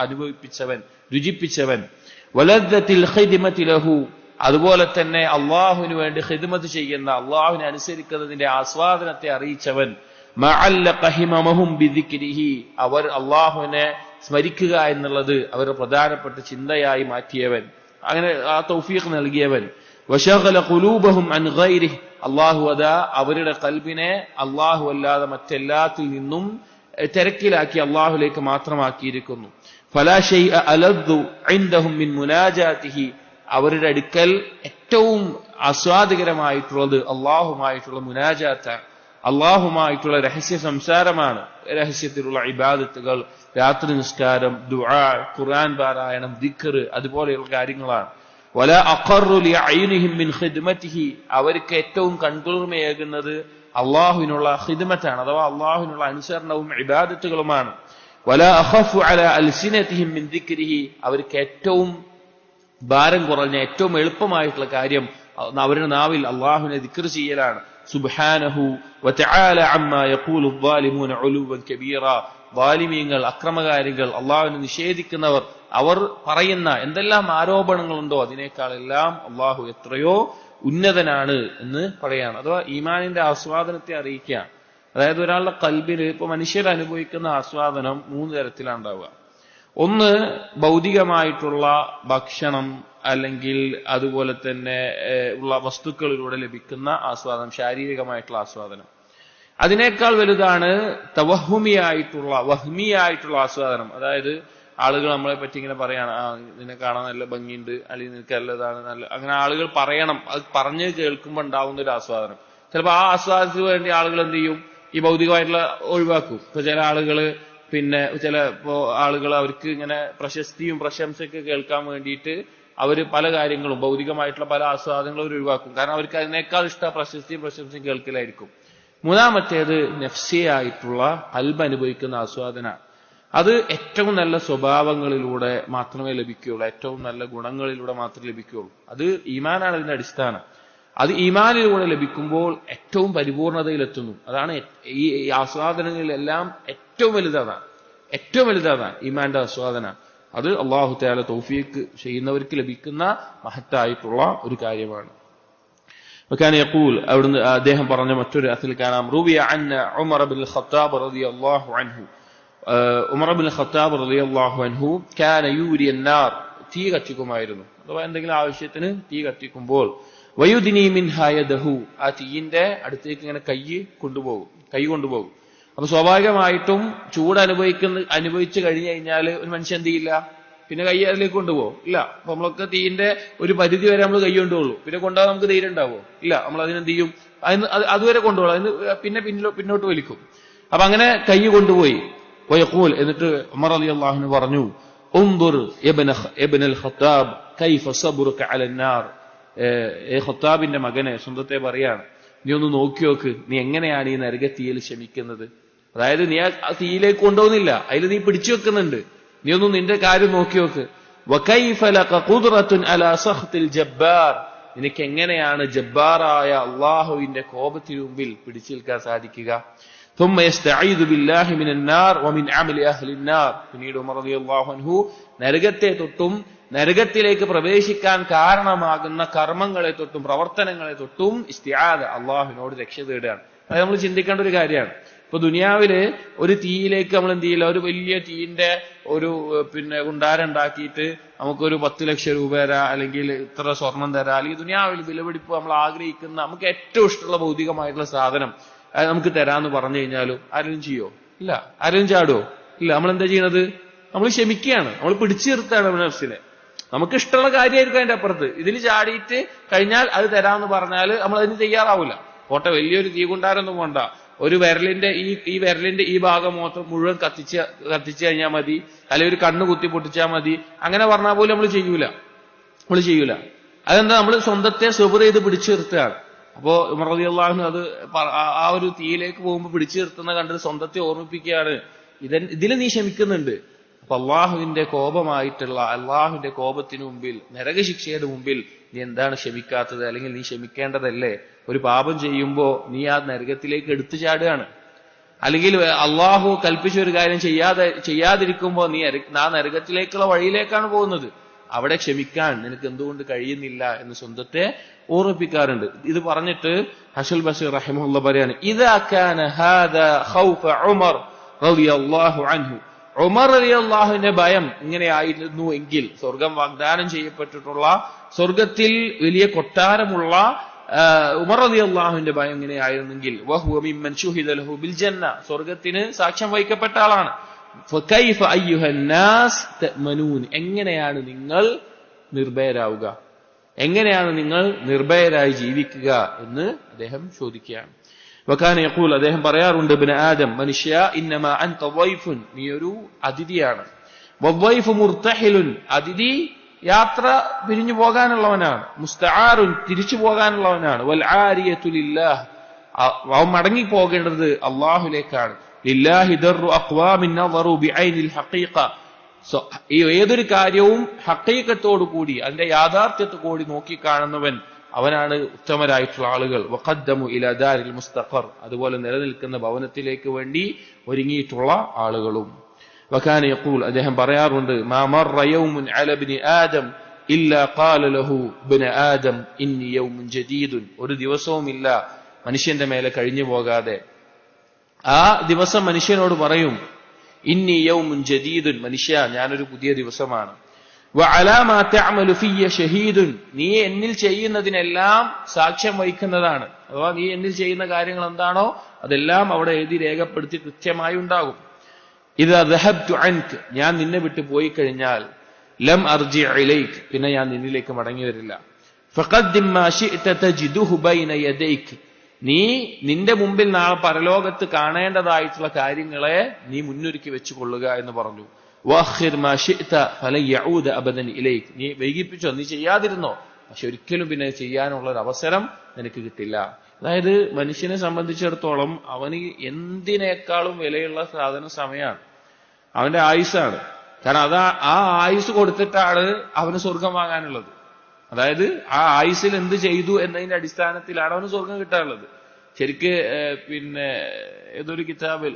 അനുഭവിപ്പിച്ചവൻ, രുചിപ്പിച്ചവൻ. വലദ്ദത്തിൽ ഖിദ്മതി ലഹു, അതുപോലെ തന്നെ അള്ളാഹുവിന് വേണ്ടി ഖിദ്മത്ത് ചെയ്യുന്ന, അള്ളാഹുവിനെ അനുസരിക്കുന്നതിന്റെ ആസ്വാദനത്തെ അറിയിച്ചവൻ. മഅല്ലഖ ഹിമമഹും ബിദിക്രിഹി, അവർ അള്ളാഹുവിനെ സ്മരിക്കുക എന്നുള്ളത് അവരുടെ പ്രധാനപ്പെട്ട ചിന്തയായി മാറ്റിയവൻ, അങ്ങനെ ആ തൗഫീഖ് നൽകിയവൻ. വശഗല ഖുലൂബഹും അൻ ഗൈരിഹി, അള്ളാഹു അതാ അവരുടെ ഖൽബിനെ അള്ളാഹു അല്ലാതെ മറ്റെല്ലാത്തിൽ നിന്നും തിരക്കിലാക്കി അള്ളാഹുലേക്ക് മാത്രമാക്കിയിരിക്കുന്നു. ഫലാ ശൈഅ അലദ്ദു ഇൻദഹും മിൻ മുനാജാതിഹി, അവരുടെ അടുക്കൽ ഏറ്റവും ആസ്വാദികരമായിട്ടുള്ളത് അള്ളാഹുമായിട്ടുള്ള മുനാജാത്താണ്, അള്ളാഹുമായിട്ടുള്ള രഹസ്യ സംസാരമാണ്. രഹസ്യത്തിലുള്ള ഇബാദത്തുകൾ, രാത്രി നിസ്കാരം, ദുആ, ഖുർആൻ പാരായണം, ദിക്ർ, അതുപോലെയുള്ള കാര്യങ്ങളാണ്. വലാ അഖറു ലിഅയ്നിഹിം മിൻ ഖിദ്മതിഹി, അവർക്ക് ഏറ്റവും കൺകുളിർമയേകുന്നത് അള്ളാഹുവിനുള്ള ഖിദ്മത്താണ്, അഥവാ അള്ളാഹുവിനുള്ള അനുസരണവും ഇബാദത്തുകളുമാണ്. വലാ അഖഫു അലാ അൽസിനതിഹിം മിൻ ദിക്രിഹി, അവർക്ക് ഏറ്റവും ഭാരം കുറഞ്ഞ ഏറ്റവും എളുപ്പമായിട്ടുള്ള കാര്യം അവരുടെ നാവിൽ അള്ളാഹുവിനെ ദിക്ർ ചെയ്യലാണ്. സുബ്ഹാനഹു വതആല അമ്മാ യഖൂലു الظالمون علوا كبيرا, ളാലിമീങ്ങൾ, അക്രമകാരികൾ, അള്ളാഹുവിനെ നിഷേധിക്കുന്നവർ, അവർ പറയുന്ന എന്തെല്ലാം ആരോപണങ്ങളുണ്ടോ അതിനേക്കാളെല്ലാം അള്ളാഹു എത്രയോ ഉന്നതനാണ് എന്ന് പറയാണ്. അഥവാ ഈമാനിന്റെ ആസ്വാദനത്തെ അറിയിക്കുകയാണ്. അതായത് ഒരാളുടെ ഖൽബിൽ, ഇപ്പൊ മനുഷ്യർ അനുഭവിക്കുന്ന ആസ്വാദനം 3 തരത്തിലാണ് ഉണ്ടാവുക. ഒന്ന് ഭൗതികമായിട്ടുള്ള ഭക്ഷണം അല്ലെങ്കിൽ അതുപോലെ തന്നെ ഉള്ള വസ്തുക്കളിലൂടെ ലഭിക്കുന്ന ആസ്വാദനം, ശാരീരികമായിട്ടുള്ള ആസ്വാദനം. അതിനേക്കാൾ വലുതാണ് വഹ്മിയായിട്ടുള്ള ആസ്വാദനം. അതായത് ആളുകൾ നമ്മളെ പറ്റി ഇങ്ങനെ പറയാണ്, നിന്നെ കാണാൻ നല്ല ഭംഗിയുണ്ട്, അല്ലെങ്കിൽ നിനക്ക് നല്ലതാണ്, അങ്ങനെ ആളുകൾ പറയണം. അത് പറഞ്ഞ് കേൾക്കുമ്പോൾ ഉണ്ടാവുന്ന ഒരു ആസ്വാദനം. ചിലപ്പോൾ ആ ആസ്വാദനത്തിന് വേണ്ടി ആളുകൾ എന്ത് ചെയ്യും, ഈ ഭൗതികമായിട്ടുള്ള ഒഴിവാക്കും. ഇപ്പൊ ചില ആളുകള് ചിലപ്പോ ആളുകൾ അവർക്ക് ഇങ്ങനെ പ്രശസ്തിയും പ്രശംസയൊക്കെ കേൾക്കാൻ വേണ്ടിയിട്ട് അവര് പല കാര്യങ്ങളും, ഭൗതികമായിട്ടുള്ള പല ആസ്വാദനങ്ങളും അവർ ഒഴിവാക്കും. കാരണം അവർക്ക് അതിനേക്കാൾ ഇഷ്ടം പ്രശസ്തിയും പ്രശംസയും കേൾക്കലായിരിക്കും. മൂന്നാമത്തേത് നഫ്സിയായിട്ടുള്ള ഖൽബ് അനുഭവിക്കുന്ന ആസ്വാദന. അത് ഏറ്റവും നല്ല സ്വഭാവങ്ങളിലൂടെ മാത്രമേ ലഭിക്കുകയുള്ളൂ, ഏറ്റവും നല്ല ഗുണങ്ങളിലൂടെ മാത്രമേ ലഭിക്കുകയുള്ളൂ. അത് ഈമാനാണ് അതിന്റെ അടിസ്ഥാനം. അത് ഈമാനിലൂടെ ലഭിക്കുമ്പോൾ ഏറ്റവും പരിപൂർണതയിലെത്തുന്നു. അതാണ് ഈ ആസ്വാദനങ്ങളിലെല്ലാം ഏറ്റവും ഏറ്റവും വലുതാണ് ഈമാന്റെ ആസ്വാദന. അത് അല്ലാഹു തആല തൗഫീഖ് ചെയ്യുന്നവർക്ക് ലഭിക്കുന്ന മഹത്തായിട്ടുള്ള ഒരു കാര്യമാണ്. وكان يقول അവിടുന്ന് അദ്ദേഹം പറഞ്ഞ മറ്റൊരു ഹദീസിൽ കാണാം റൂബിയ അന്ന ഉമർ ഇബ്നുൽ ഖത്താബ് റളിയല്ലാഹു അൻഹു ഉമർ ഇബ്നുൽ ഖത്താബ് റളിയല്ലാഹു അൻഹു കാന യൂരി അന്നാർ തീ കത്തിക്കുമായിരുന്നു. അഥവാ എന്തെങ്കിലും ആവശ്യത്തിന് തീ കത്തിക്കുമ്പോൾ വയുദിനി മിൻഹാ യദഹു ആ തീയിന്റെ അടുത്തേക്ക് ഇങ്ങനെ കൈ കൊണ്ടുപോകും. അപ്പൊ സ്വാഭാവികമായിട്ടും ചൂട് അനുഭവിച്ചു കഴിഞ്ഞു കഴിഞ്ഞാൽ ഒരു മനുഷ്യൻ എന്ത് ചെയ്യില്ല, പിന്നെ കൈ അതിലേക്ക് കൊണ്ടുപോകും ഇല്ല. അപ്പൊ നമ്മളൊക്കെ തീയിന്റെ ഒരു പരിധി വരെ നമ്മൾ കൈ കൊണ്ടുപോകുള്ളൂ. പിന്നെ കൊണ്ടുപോകാൻ നമുക്ക് ധൈര്യം ഉണ്ടാവോ? ഇല്ല. നമ്മൾ അതിനെന്ത് ചെയ്യും, അതുവരെ കൊണ്ടുപോകും, അതിന് പിന്നെ പിന്നോട്ട് വലിക്കും. അപ്പൊ അങ്ങനെ കൈ കൊണ്ടുപോയി. വയഖൂൽ എന്നിട്ട് ഉമർ റളിയല്ലാഹു അൻഹു പറഞ്ഞു ഉൻദുർ ഇബ്നുൽ ഖത്താബ് കൈഫ സബ്റുക അലൻ നാർ. ഖത്താബിന്റെ മകനെ സ്വന്തത്തെ പറയാണ്, നീ ഒന്ന് നോക്കി നോക്ക്, നീ എങ്ങനെയാണ് ഈ നരകത്തീയിൽ ക്ഷമിക്കുന്നത്. അതായത് നീ ആ തീയിലേക്ക് കൊണ്ടുപോകുന്നില്ല, അതിൽ നീ പിടിച്ചു വെക്കുന്നുണ്ട്. നീ ഒന്ന് നിന്റെ കാര്യം നോക്കി നോക്ക്. വകൈഫ ലക ഖുദ്റത്തുൻ അലാ സഖ്തിൽ ജബ്ബാർ. നിനക്ക് എങ്ങനെയാണ് ജബ്ബാറായ അല്ലാഹുവിന്റെ കോപത്തിനു മുമ്പിൽ പിടിച്ചു നിൽക്കാൻ സാധിക്കുക. ثم يستعيذ بالله من النار ومن عمل اهل النار. പിന്നീട് ഉമർ റളിയല്ലാഹു അൻഹു നരകത്തെ തൊട്ടും നരകത്തിലേക്ക് പ്രവേശിക്കാൻ കാരണമാകുന്ന കർമ്മങ്ങളെ തൊട്ടും പ്രവർത്തനങ്ങളെ തൊട്ടും ഇസ്തിആദ അല്ലാഹുവിനോട് രക്ഷ തേടുകയാണ്. അത് നമ്മൾ ചിന്തിക്കേണ്ട ഒരു കാര്യമാണ്. ഇപ്പൊ ദുനിയാവില് ഒരു തീയിലേക്ക് നമ്മൾ എന്ത് ചെയ്യില്ല, ഒരു വലിയ തീയിന്റെ ഒരു കുണ്ടാരം ഉണ്ടാക്കിയിട്ട് നമുക്കൊരു 10 ലക്ഷം രൂപ തരാം, അല്ലെങ്കിൽ ഇത്ര സ്വർണം തരാം, അല്ലെങ്കിൽ ദുനിയാവിൽ വിലപിടിപ്പ് നമ്മൾ ആഗ്രഹിക്കുന്ന നമുക്ക് ഏറ്റവും ഇഷ്ടമുള്ള ഭൗതികമായിട്ടുള്ള സാധനം അത് നമുക്ക് തരാന്ന് പറഞ്ഞു കഴിഞ്ഞാലും ആരെങ്കിലും ചെയ്യോ? ഇല്ല. ആരെങ്കിലും ചാടുവോ? ഇല്ല. നമ്മൾ എന്താ ചെയ്യണത്? നമ്മൾ ക്ഷമിക്കുകയാണ്, നമ്മൾ പിടിച്ചു നിർത്തുകയാണ് മനസ്സിനെ. നമുക്ക് ഇഷ്ടമുള്ള കാര്യമായിരിക്കും അതിന്റെ അപ്പുറത്ത്. ഇതിൽ ചാടിയിട്ട് കഴിഞ്ഞാൽ അത് തരാമെന്ന് പറഞ്ഞാൽ നമ്മൾ അതിന് തയ്യാറാവില്ല. പോട്ടെ, വലിയൊരു തീ കൊണ്ടാരൊന്നും വേണ്ട, ഒരു വിരലിന്റെ ഈ ഭാഗം മൊത്തം മുഴുവൻ കത്തിച്ചു കഴിഞ്ഞാൽ മതി, അല്ലെങ്കിൽ ഒരു കണ്ണ് കുത്തി പൊട്ടിച്ചാൽ മതി, അങ്ങനെ പറഞ്ഞാൽ പോലും നമ്മൾ ചെയ്യൂല. അതെന്താ? നമ്മൾ സ്വന്തത്തെ സബർ ചെയ്ത് പിടിച്ചു നിർത്തുകയാണ്. അപ്പോ ഉമർ റളിയല്ലാഹു അൻഹു അത് ആ ഒരു തീയിലേക്ക് പോകുമ്പോൾ പിടിച്ചു നിർത്തുന്ന കണ്ടിട്ട് സ്വന്തത്തെ ഓർമ്മിപ്പിക്കുകയാണ്, ഇതിൽ നീ ക്ഷമിക്കുന്നുണ്ട്. അപ്പൊ അള്ളാഹുവിന്റെ കോപത്തിനു മുമ്പിൽ, നരകശിക്ഷയുടെ മുമ്പിൽ നീ എന്താണ് ക്ഷമിക്കാത്തത്? അല്ലെങ്കിൽ നീ ക്ഷമിക്കേണ്ടതല്ലേ? ഒരു പാപം ചെയ്യുമ്പോ നീ ആ നരകത്തിലേക്ക് എടുത്തു ചാടുകയാണ്. അല്ലെങ്കിൽ അള്ളാഹു കൽപ്പിച്ച ഒരു കാര്യം ചെയ്യാതിരിക്കുമ്പോ നീ ആ നരകത്തിലേക്കുള്ള വഴിയിലേക്കാണ് പോകുന്നത്. അവിടെ ക്ഷമിക്കാൻ നിനക്ക് എന്തുകൊണ്ട് കഴിയുന്നില്ല എന്ന് സ്വന്തത്തെ ഓർമ്മിപ്പിക്കാറുണ്ട്. ഇത് പറഞ്ഞിട്ട് ഹസൻ ബസീർ റഹിമഹുല്ലാഹ് പറയാണ്, ഇദാ കാന ഹാദാ ഖൗഫ ഉമർ റളിയല്ലാഹു അൻഹു. ഉമർ റളിയല്ലാഹുവിന്റെ ഭയം ഇങ്ങനെയായിരുന്നു എങ്കിൽ, സ്വർഗം വാഗ്ദാനം ചെയ്യപ്പെട്ടിട്ടുള്ള സ്വർഗത്തിൽ വലിയ കൊട്ടാരമുള്ള ഉമർ റളിയല്ലാഹുവിന്റെ ഭയം ഇങ്ങനെയായിരുന്നെങ്കിൽ, വഹുവ മിമ്മൻ ശുഹിദ ലഹു ബിൽ ജന്ന, സ്വർഗത്തിന് സാക്ഷ്യം വഹിക്കപ്പെട്ട ആളാണ്. ഫകൈഫ അയ്യുഹൻ നാസ് തഅ്മനൂൻ. എങ്ങനെയാണ് നിങ്ങൾ നിർഭയരാവുക? എങ്ങനെയാണ് നിങ്ങൾ നിർഭയരായി ജീവിക്കുക എന്ന് അദ്ദേഹം ചോദിക്കുകയാണ്. വകാന യഖൂൽ, അദ്ദേഹം പറയാറുണ്ട്, ഇബ്നു ആദം, മനുഷ്യ, ഇന്നമാ അൻത ളൈഫുൻ, നീ ഒരു അതിഥിയാണ്. വളൈഫു മുർതഹിലുൻ, അതിഥി യാത്ര പിരിഞ്ഞു പോകാനുള്ളവനാണ്. മുസ്തആറുൻ, തിരിച്ചു പോകാനുള്ളവനാണ്. വൽ ആരിയതു ലില്ലാഹ്, അവൻ മടങ്ങി പോകേണ്ടത് അല്ലാഹുവിലേക്കാണ്. ലില്ലാഹി ദർറു അഖ്വാമിൻ നദറു ബിഐനിൽ ഹഖീഖ. ഏതൊരു കാര്യവും ഹഖീഖത്തോടു കൂടി, അതിന്റെ യാഥാർത്ഥ്യത്തെ കൂടി നോക്കിക്കാണുന്നവൻ അവനാണ് ഉത്തമരായിട്ടുള്ള ആളുകൾ. വഖദ്ദമു ഇലാ ദാരിൽ മുസ്തഖർ, അതുപോലെ നിലനിൽക്കുന്ന ഭവനത്തിലേക്ക് വേണ്ടി ഒരുങ്ങിയിട്ടുള്ള ആളുകളും. വകാന യഖൂൽ, അദ്ദേഹം പറയാറുണ്ട്, മാ മർറ യൗമുൻ അലാ ഇബ്നി ആദം ഇല്ലാ ഖാല ലഹു ഇബ്നു ആദം ഇന്നി യൗമുൻ ജദീദുൻ. ഒരു ദിവസവുമില്ല മനുഷ്യന്റെ മേലെ കഴിഞ്ഞു പോകാതെ ആ ദിവസം മനുഷ്യനോട് പറയും, ഇന്നി യൗമുൻ ജദീദുൻ, മനുഷ്യ, ഞാനൊരു പുതിയ ദിവസമാണ്. വഅലാ മാ തഅമലു ഫിയ ഷഹീദുൻ, നീ എന്നിൽ ചെയ്യുന്നതിനെല്ലാം സാക്ഷ്യം വഹിക്കുന്നതാണ്. അഥവാ നീ എന്നിൽ ചെയ്യുന്ന കാര്യങ്ങൾ എന്താണോ അതെല്ലാം അവിടെ എഴുതി രേഖപ്പെടുത്തി കൃത്യമായി ഉണ്ടാകും. ഇദാ ദഹബ്തു അൻക, ഞാൻ നിന്നെ വിട്ടു പോയി കഴിഞ്ഞാൽ, ലം അർജി ഇലൈക, പിന്നെ ഞാൻ നിന്നിലേക്ക് മടങ്ങി വരില്ല. ഫഖദ്ദിം മാ ശിഅത തജിദുഹു ബൈന യദൈക, നീ നിന്റെ മുമ്പിൽ നാളെ പരലോകത്ത് കാണേണ്ടതായിട്ടുള്ള കാര്യങ്ങളെ നീ മുന്നൊരുക്കി വെച്ചുകൊള്ളുക എന്ന് പറഞ്ഞു. വഅഖിർ മാ ശിഅത ഫലൻ യഊദ അബദൻ ഇലൈക, നീ വൈകിപ്പിച്ചോ, നീ ചെയ്യാതിരുന്നോ, പക്ഷെ ഒരിക്കലും പിന്നെ ചെയ്യാനുള്ള ഒരു അവസരം നിനക്ക് കിട്ടില്ല. അതായത് മനുഷ്യനെ സംബന്ധിച്ചിടത്തോളം അവന് എന്തിനേക്കാളും വിലയുള്ള സാധനം സമയമാണ്, അവന്റെ ആയുസ്സാണ്. കാരണം ആ ആയുസ് കൊടുത്തിട്ടാണ് അവന് സ്വർഗം വാങ്ങാനുള്ളത്. അതായത് ആ ആയുസ്സിൽ എന്ത് ചെയ്തു എന്നതിന്റെ അടിസ്ഥാനത്തിലാണ് അവന് സ്വർഗം കിട്ടാനുള്ളത്. ശരിക്ക് ഏതൊരു കിതാബിൽ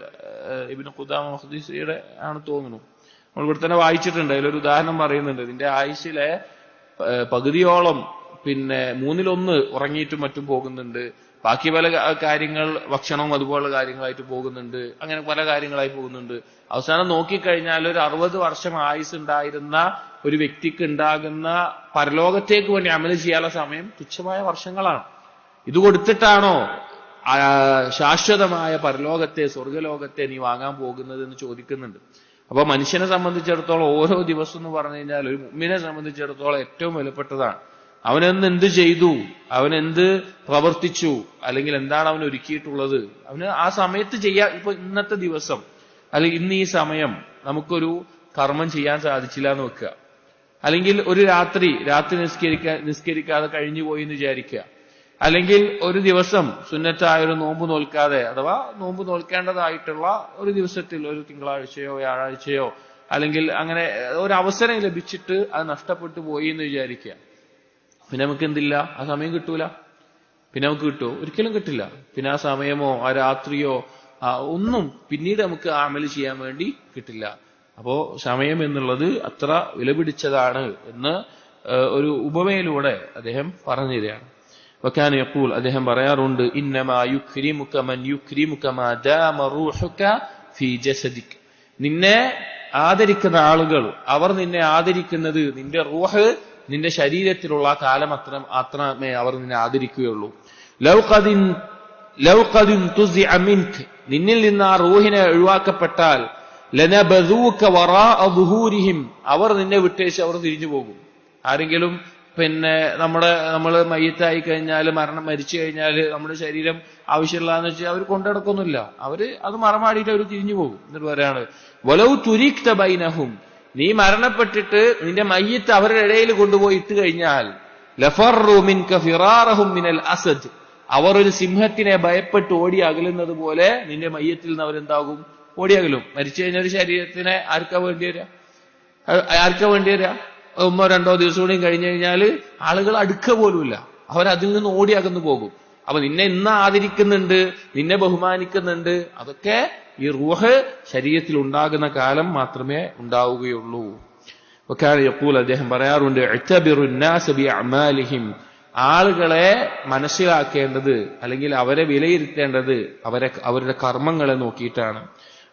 ഇബ്നു ഖുദാമ മഖ്ദിസിയുടെ ആണ് തോന്നുന്നു. നമ്മൾ ഇവിടെ തന്നെ വായിച്ചിട്ടുണ്ട്. അതിലൊരു ഉദാഹരണം പറയുന്നുണ്ട്. ഇതിന്റെ ആയുസ്സിലെ പകുതിയോളം പിന്നെ 1/3 ഉറങ്ങിയിട്ടും മറ്റും പോകുന്നുണ്ട്. ബാക്കി പല കാര്യങ്ങൾ ഭക്ഷണവും അതുപോലുള്ള കാര്യങ്ങളായിട്ട് പോകുന്നുണ്ട്. അങ്ങനെ പല കാര്യങ്ങളായി പോകുന്നുണ്ട്. അവസാനം നോക്കിക്കഴിഞ്ഞാൽ ഒരു 60 വർഷം ആയുസ് ഉണ്ടായിരുന്ന ഒരു വ്യക്തിക്ക് ഉണ്ടാകുന്ന പരലോകത്തേക്ക് വേണ്ടി അമല് ചെയ്യാനുള്ള സമയം തുച്ഛമായ വർഷങ്ങളാണ്. ഇത് കൊടുത്തിട്ടാണോ ശാശ്വതമായ പരലോകത്തെ, സ്വർഗലോകത്തെ നീ വാങ്ങാൻ പോകുന്നത് എന്ന് ചോദിക്കുന്നുണ്ട്. അപ്പൊ മനുഷ്യനെ സംബന്ധിച്ചിടത്തോളം ഓരോ ദിവസം എന്ന് പറഞ്ഞു കഴിഞ്ഞാൽ ഒരു മുഅ്മിനെ സംബന്ധിച്ചിടത്തോളം ഏറ്റവും വിലപ്പെട്ടതാണ്. അവനെന്ന് എന്ത് ചെയ്തു, അവനെന്ത് പ്രവർത്തിച്ചു, അല്ലെങ്കിൽ എന്താണ് അവൻ ഒരുക്കിയിട്ടുള്ളത്, അവന് ആ സമയത്ത് ചെയ്യാൻ. ഇപ്പൊ ഇന്നത്തെ ദിവസം അല്ലെങ്കിൽ ഇന്ന് ഈ സമയം നമുക്കൊരു കർമ്മം ചെയ്യാൻ സാധിച്ചില്ല എന്ന് വെക്കുക, അല്ലെങ്കിൽ ഒരു രാത്രി നിസ്കരിക്കാതെ കഴിഞ്ഞു പോയി എന്ന് വിചാരിക്കുക, അല്ലെങ്കിൽ ഒരു ദിവസം സുന്നത്തായ ഒരു നോമ്പ് നോൽക്കാതെ അഥവാ നോമ്പ് നോൽക്കേണ്ടതായിട്ടുള്ള ഒരു ദിവസത്തിൽ ഒരു തിങ്കളാഴ്ചയോ വ്യാഴാഴ്ചയോ അല്ലെങ്കിൽ അങ്ങനെ ഒരു അവസരം ലഭിച്ചിട്ട് അത് നഷ്ടപ്പെട്ടു പോയി എന്ന് വിചാരിക്കുക. പിന്നെ നമുക്ക് എന്തില്ല, ആ സമയം കിട്ടൂല. പിന്നെ നമുക്ക് കിട്ടുമോ? ഒരിക്കലും കിട്ടില്ല. പിന്നെ ആ സമയമോ ആ രാത്രിയോ ഒന്നും പിന്നീട് നമുക്ക് അമല് ചെയ്യാൻ വേണ്ടി കിട്ടില്ല. അപ്പോ സമയം എന്നുള്ളത് അത്ര വിലപിടിച്ചതാണ് എന്ന് ഒരു ഉപമയിലൂടെ അദ്ദേഹം പറഞ്ഞു തരികയാണ്. വകാന യഖൂൽ, അദ്ദേഹം പറയാറുണ്ട്, ഇന്നമാ യുക്രിമുക മൻ യുക്രിമുക മാ ദാമ റൂഹുക ഫീ ജസദിക. നിന്നെ ആദരിക്കുന്ന ആളുകൾ അവർ നിന്നെ ആദരിക്കുന്നത് നിന്റെ റൂഹ് നിന്റെ ശരീരത്തിലുള്ള കാലം അത്രമേ അവർ നിന്നെ ആദരിക്കുകയുള്ളൂ. ലൗ ഖദ് തുസിഅ മിൻക, നിന്നിൽ നിന്ന് ആ റൂഹിനെ ഒഴിവാക്കപ്പെട്ടാൽ ലനബദൂക വറാഅ ദുഹൂരിഹിം, അവർ നിന്നെ വിട്ടേച്ച് അവർ തിരിഞ്ഞു പോകും. ആരെങ്കിലും പിന്നെ നമ്മൾ മയ്യത്തായി കഴിഞ്ഞാൽ മരിച്ചു കഴിഞ്ഞാൽ നമ്മുടെ ശരീരം ആവശ്യമുള്ളതെന്ന് വെച്ചാൽ അവർ കൊണ്ടുനടക്കൊന്നുമില്ല. അവര് അത് മറമാടിയിട്ട് അവർ തിരിഞ്ഞു പോകും. എന്നിട്ട് പറയാണ് വലൗ തുരിക്ത ബൈനഹും, നീ മരണപ്പെട്ടിട്ട് നിന്റെ മയ്യത്ത് അവരുടെ ഇടയിൽ കൊണ്ടുപോയി ഇട്ട് കഴിഞ്ഞാൽ ലഫറു മിൻക ഫിറാറഹും മിനൽ അസദ്, അവർ ഒരു സിംഹത്തിനെ ഭയപ്പെട്ട് ഓടി അകലുന്നത് പോലെ നിന്റെ മയ്യത്തിൽ നിന്ന് അവരെന്താകും? ഓടി അകലും. മരിച്ചു കഴിഞ്ഞ ഒരു ശരീരത്തിനെ ആർക്കാ വേണ്ടി വരിക? 1-2 ദിവസം കൂടി കഴിഞ്ഞു കഴിഞ്ഞാൽ ആളുകൾ അടുക്കുക പോലുമില്ല. അവരതിൽ നിന്ന് ഓടി അകന്നു പോകും. അപ്പൊ നിന്നെ ഇന്ന് ആദരിക്കുന്നുണ്ട്, നിന്നെ ബഹുമാനിക്കുന്നുണ്ട്, അതൊക്കെ ഈ റൂഹ് ശരീരത്തിൽ ഉണ്ടാകുന്ന കാലം മാത്രമേ ഉണ്ടാവുകയുള്ളൂ. യഖൂൽ, അദ്ദേഹം പറയാറുണ്ട്, ഇഅ്തബിറുന്നാസ ബിഅഅമാലിഹിം, ആളുകളെ മനസ്സിലാക്കേണ്ടത് അല്ലെങ്കിൽ അവരെ വിലയിരുത്തേണ്ടത് അവരുടെ കർമ്മങ്ങളെ നോക്കിയിട്ടാണ്.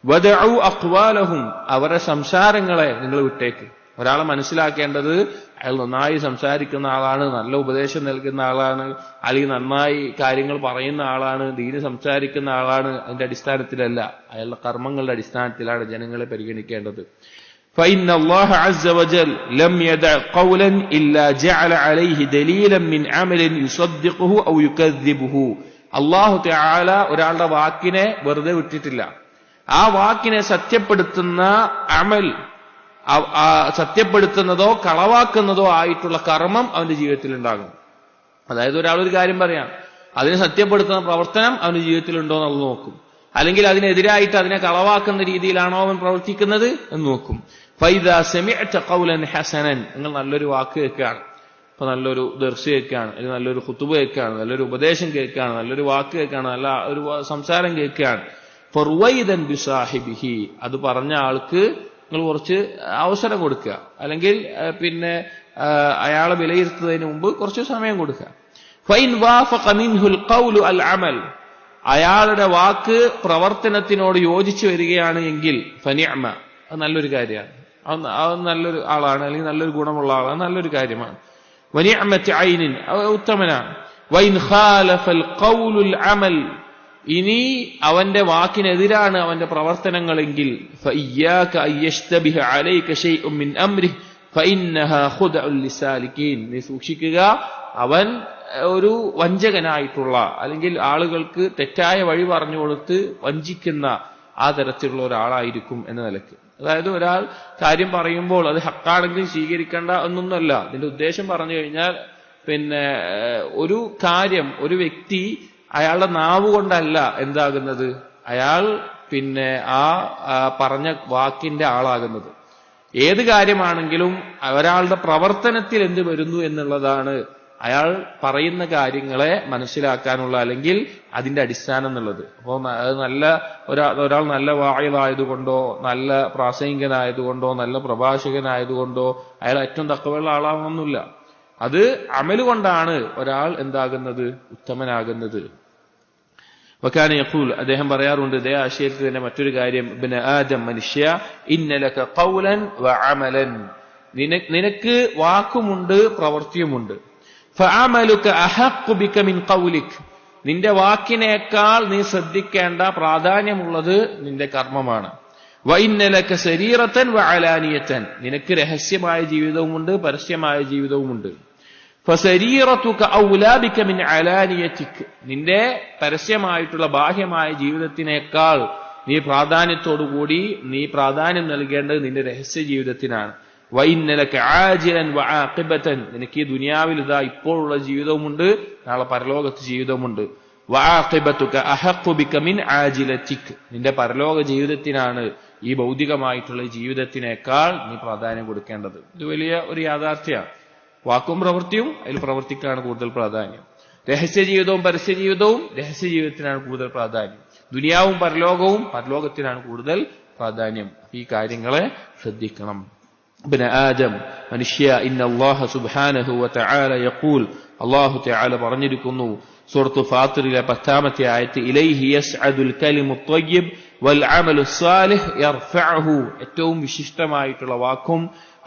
വദഉ അഖ്വാലഹും, അവരുടെ സംസാരങ്ങളെ നിങ്ങൾ വിട്ടേക്ക്. ഒരാളെ മനസ്സിലാക്കേണ്ടത് അയാൾ നന്നായി സംസാരിക്കുന്ന ആളാണ്, നല്ല ഉപദേശം നൽകുന്ന ആളാണ്, അല്ലെങ്കിൽ നന്നായി കാര്യങ്ങൾ പറയുന്ന ആളാണ്, ദീന് സംസാരിക്കുന്ന ആളാണ്. അതിന്റെ അടിസ്ഥാനത്തിലല്ല, അയാളുടെ കർമ്മങ്ങളുടെ അടിസ്ഥാനത്തിലാണ് ജനങ്ങളെ പരിഗണിക്കേണ്ടത്. فإن الله عز وجل لم يدع قولا إلا جعل عليه دليلا من عمل يصدقه أو يكذبه. അല്ലാഹു തആല ഒരാളുടെ വാക്കിനെ വെറുതെ വിട്ടിട്ടില്ല. ആ വാക്കിനെ സത്യപ്പെടുത്തുന്ന അമൽ, സത്യപ്പെടുത്തുന്നതോ കളവാക്കുന്നതോ ആയിട്ടുള്ള കർമ്മം അവന്റെ ജീവിതത്തിൽ ഉണ്ടാകും. അതായത് ഒരാളൊരു കാര്യം പറയാം, അതിനെ സത്യപ്പെടുത്തുന്ന പ്രവർത്തനം അവന്റെ ജീവിതത്തിൽ ഉണ്ടോ എന്നുള്ളത് നോക്കും. അല്ലെങ്കിൽ അതിനെതിരായിട്ട് അതിനെ കളവാക്കുന്ന രീതിയിലാണോ അവൻ പ്രവർത്തിക്കുന്നത് എന്ന് നോക്കും. ഫൈദാ സമിഅത ഖൗലൻ ഹസനൻ, നിങ്ങൾ നല്ലൊരു വാക്ക് കേൾക്കുകയാണ്, ഇപ്പൊ നല്ലൊരു ദർസ് കേൾക്കുകയാണ്, അല്ലെങ്കിൽ നല്ലൊരു ഖുതുബ കേൾക്കുകയാണ്, നല്ലൊരു ഉപദേശം കേൾക്കുകയാണ്, നല്ലൊരു വാക്ക് കേൾക്കുകയാണ്, നല്ല ഒരു സംസാരം കേൾക്കുകയാണ്. ഫർവൈദൻ ബിസാഹിബിഹി, അത് പറഞ്ഞ ആൾക്ക് നിങ്ങൾ കുറച്ച് അവസരം കൊടുക്കുക, അല്ലെങ്കിൽ പിന്നെ അയാളെ വിലയിരുത്തുന്നതിന് മുമ്പ് കുറച്ച് സമയം കൊടുക്കുക. ഫൈൻ വാഫഖ മിൻഹുൽ ഖൗലു അൽ അമൽ, അയാളുടെ വാക്ക് പ്രവർത്തനത്തിനോട് യോജിച്ചു വരികയാണ് എങ്കിൽ ഫനിഅമ, അത് നല്ലൊരു കാര്യമാണ്, അത് നല്ലൊരു ആളാണ്, അല്ലെങ്കിൽ നല്ലൊരു ഗുണമുള്ള ആളാണ്, നല്ലൊരു കാര്യമാണ്. വനിഅമത്ത് ഐനിൻ, ഉത്തമനാണ്. വൈൻ ഖാലഫൽ ഖൗലുൽ അമൽ, ഇനി അവന്റെ വാക്കിനെതിരാണ് അവന്റെ പ്രവർത്തനങ്ങളെങ്കിൽ ഫഇയ്യാക അയശ്തബിഹ അലൈക ശൈഉൻ മിൻ അംരിഹി ഫഇന്നഹാ ഖുദ്ഉൽ ലിസാലികീൻ, നീ സൂക്ഷിക്കുക, അവൻ ഒരു വഞ്ചകനായിട്ടുള്ള അല്ലെങ്കിൽ ആളുകൾക്ക് തെറ്റായ വഴി പറഞ്ഞു കൊടുത്ത് വഞ്ചിക്കുന്ന ആ തരത്തിലുള്ള ഒരാളായിരിക്കും എന്ന നിലയ്ക്ക്. അതായത് ഒരാൾ കാര്യം പറയുമ്പോൾ അത് ഹക്കാണെങ്കിൽ സ്വീകരിക്കേണ്ട എന്നൊന്നുമല്ല. ഇതിന്റെ ഉദ്ദേശം പറഞ്ഞു കഴിഞ്ഞാൽ പിന്നെ ഒരു കാര്യം ഒരു വ്യക്തി അയാളുടെ നാവ് കൊണ്ടല്ല എന്താകുന്നത്, അയാൾ പിന്നെ ആ പറഞ്ഞ വാക്കിന്റെ ആളാകുന്നത്. ഏത് കാര്യമാണെങ്കിലും ഒരാളുടെ പ്രവർത്തനത്തിൽ എന്ത് വരുന്നു എന്നുള്ളതാണ് അയാൾ പറയുന്ന കാര്യങ്ങളെ മനസ്സിലാക്കാനുള്ള അല്ലെങ്കിൽ അതിന്റെ അടിസ്ഥാനം എന്നുള്ളത്. അപ്പോൾ അത് നല്ല ഒരാൾ നല്ല വായിലായതുകൊണ്ടോ നല്ല പ്രാസംഗികനായതുകൊണ്ടോ നല്ല പ്രഭാഷകനായതുകൊണ്ടോ അയാൾ ഏറ്റവും തക്കവയുള്ള ആളാവണമെന്നില്ല. അത് അമല് കൊണ്ടാണ് ഒരാൾ എന്താകുന്നത്, ഉത്തമനാകുന്നത്. വകാന യഖൂൽ, അദ്ദേഹം പറയാറുണ്ട് ഇതേ ആശയത്തിൽ തന്നെ മറ്റൊരു കാര്യം, ഇബ്ന ആദം, മനുഷ്യ, ഇന്ന ലക ഖൗലൻ വഅമലൻ, നിനക്ക് വാക്കുമുണ്ട് പ്രവൃത്തിയുമുണ്ട്. ഫഅമലുക അഹഖു ബിക മിൻ ഖൗലിക്, നിന്റെ വാക്കിനേക്കാൾ നീ ശ്രദ്ധിക്കേണ്ട പ്രാധാന്യമുള്ളത് നിന്റെ കർമ്മമാണ്. വഇന്ന ലക സരീറതൻ വഅലാനിയതൻ, നിനക്ക് രഹസ്യമായ ജീവിതവുമുണ്ട് പരസ്യമായ ജീവിതവുമുണ്ട്. ഫസരീറതുക ഔലാ ബിക മിൻ അലാനിയതിക്, നിന്റെ പരസ്യമായിട്ടുള്ള ബാഹ്യമായ ജീവിതത്തിനേക്കാൾ നീ പ്രാധാന്യത്തോടുകൂടി നീ പ്രാധാന്യം നൽകേണ്ടത് നിന്റെ രഹസ്യ ജീവിതത്തിനാണ്. വഇന്ന ലക ആജിലൻ വആഖിബതൻ, നിനക്ക് ഈ ദുനിയാവിൽ ഇതാ ഇപ്പോഴുള്ള ജീവിതവുമുണ്ട് നാളെ പരലോകത്ത് ജീവിതവുമുണ്ട്. വആഖിബതുക അഹഖു ബിക മിൻ ആജിലതിക്, നിന്റെ പരലോക ജീവിതത്തിനാണ് ഈ ഭൗതികമായിട്ടുള്ള ജീവിതത്തിനേക്കാൾ നീ പ്രാധാന്യം കൊടുക്കേണ്ടത്. ഇത് വലിയ ഒരു യാഥാർത്ഥ്യമാണ്. വാക്കും പ്രവൃത്തിയും, അതിൽ പ്രവൃത്തിക്കാണ് കൂടുതൽ പ്രാധാന്യം. രഹസ്യ ജീവിതവും പരസ്യ ജീവിതവും രഹസ്യ ജീവിതത്തിനാണ് കൂടുതൽ പ്രാധാന്യം. ദുനിയാവും പരലോകവും പരലോകത്തിനാണ് കൂടുതൽ പ്രാധാന്യം. ഈ കാര്യങ്ങളെ ശ്രദ്ധിക്കണം. ഇബ്ന ആദം, മനുഷ്യ, ഇന്ന അല്ലാഹ സുബ്ഹാനഹു വതആല യഖൂൽ, അല്ലാഹു തആല പറഞ്ഞിരിക്കുന്നു സൂറത്ത് ഫാത്തിറിലെ 10ാമത്തെ ആയത്ത്, ഇലൈഹി യസ്അദുൽ കലിമു ത്വയ്യിബ് വൽ അമലു സ്വാലിഹ് യർഫഉഹു, ഏറ്റവും വിശിഷ്ടമായിട്ടുള്ള വാക്കും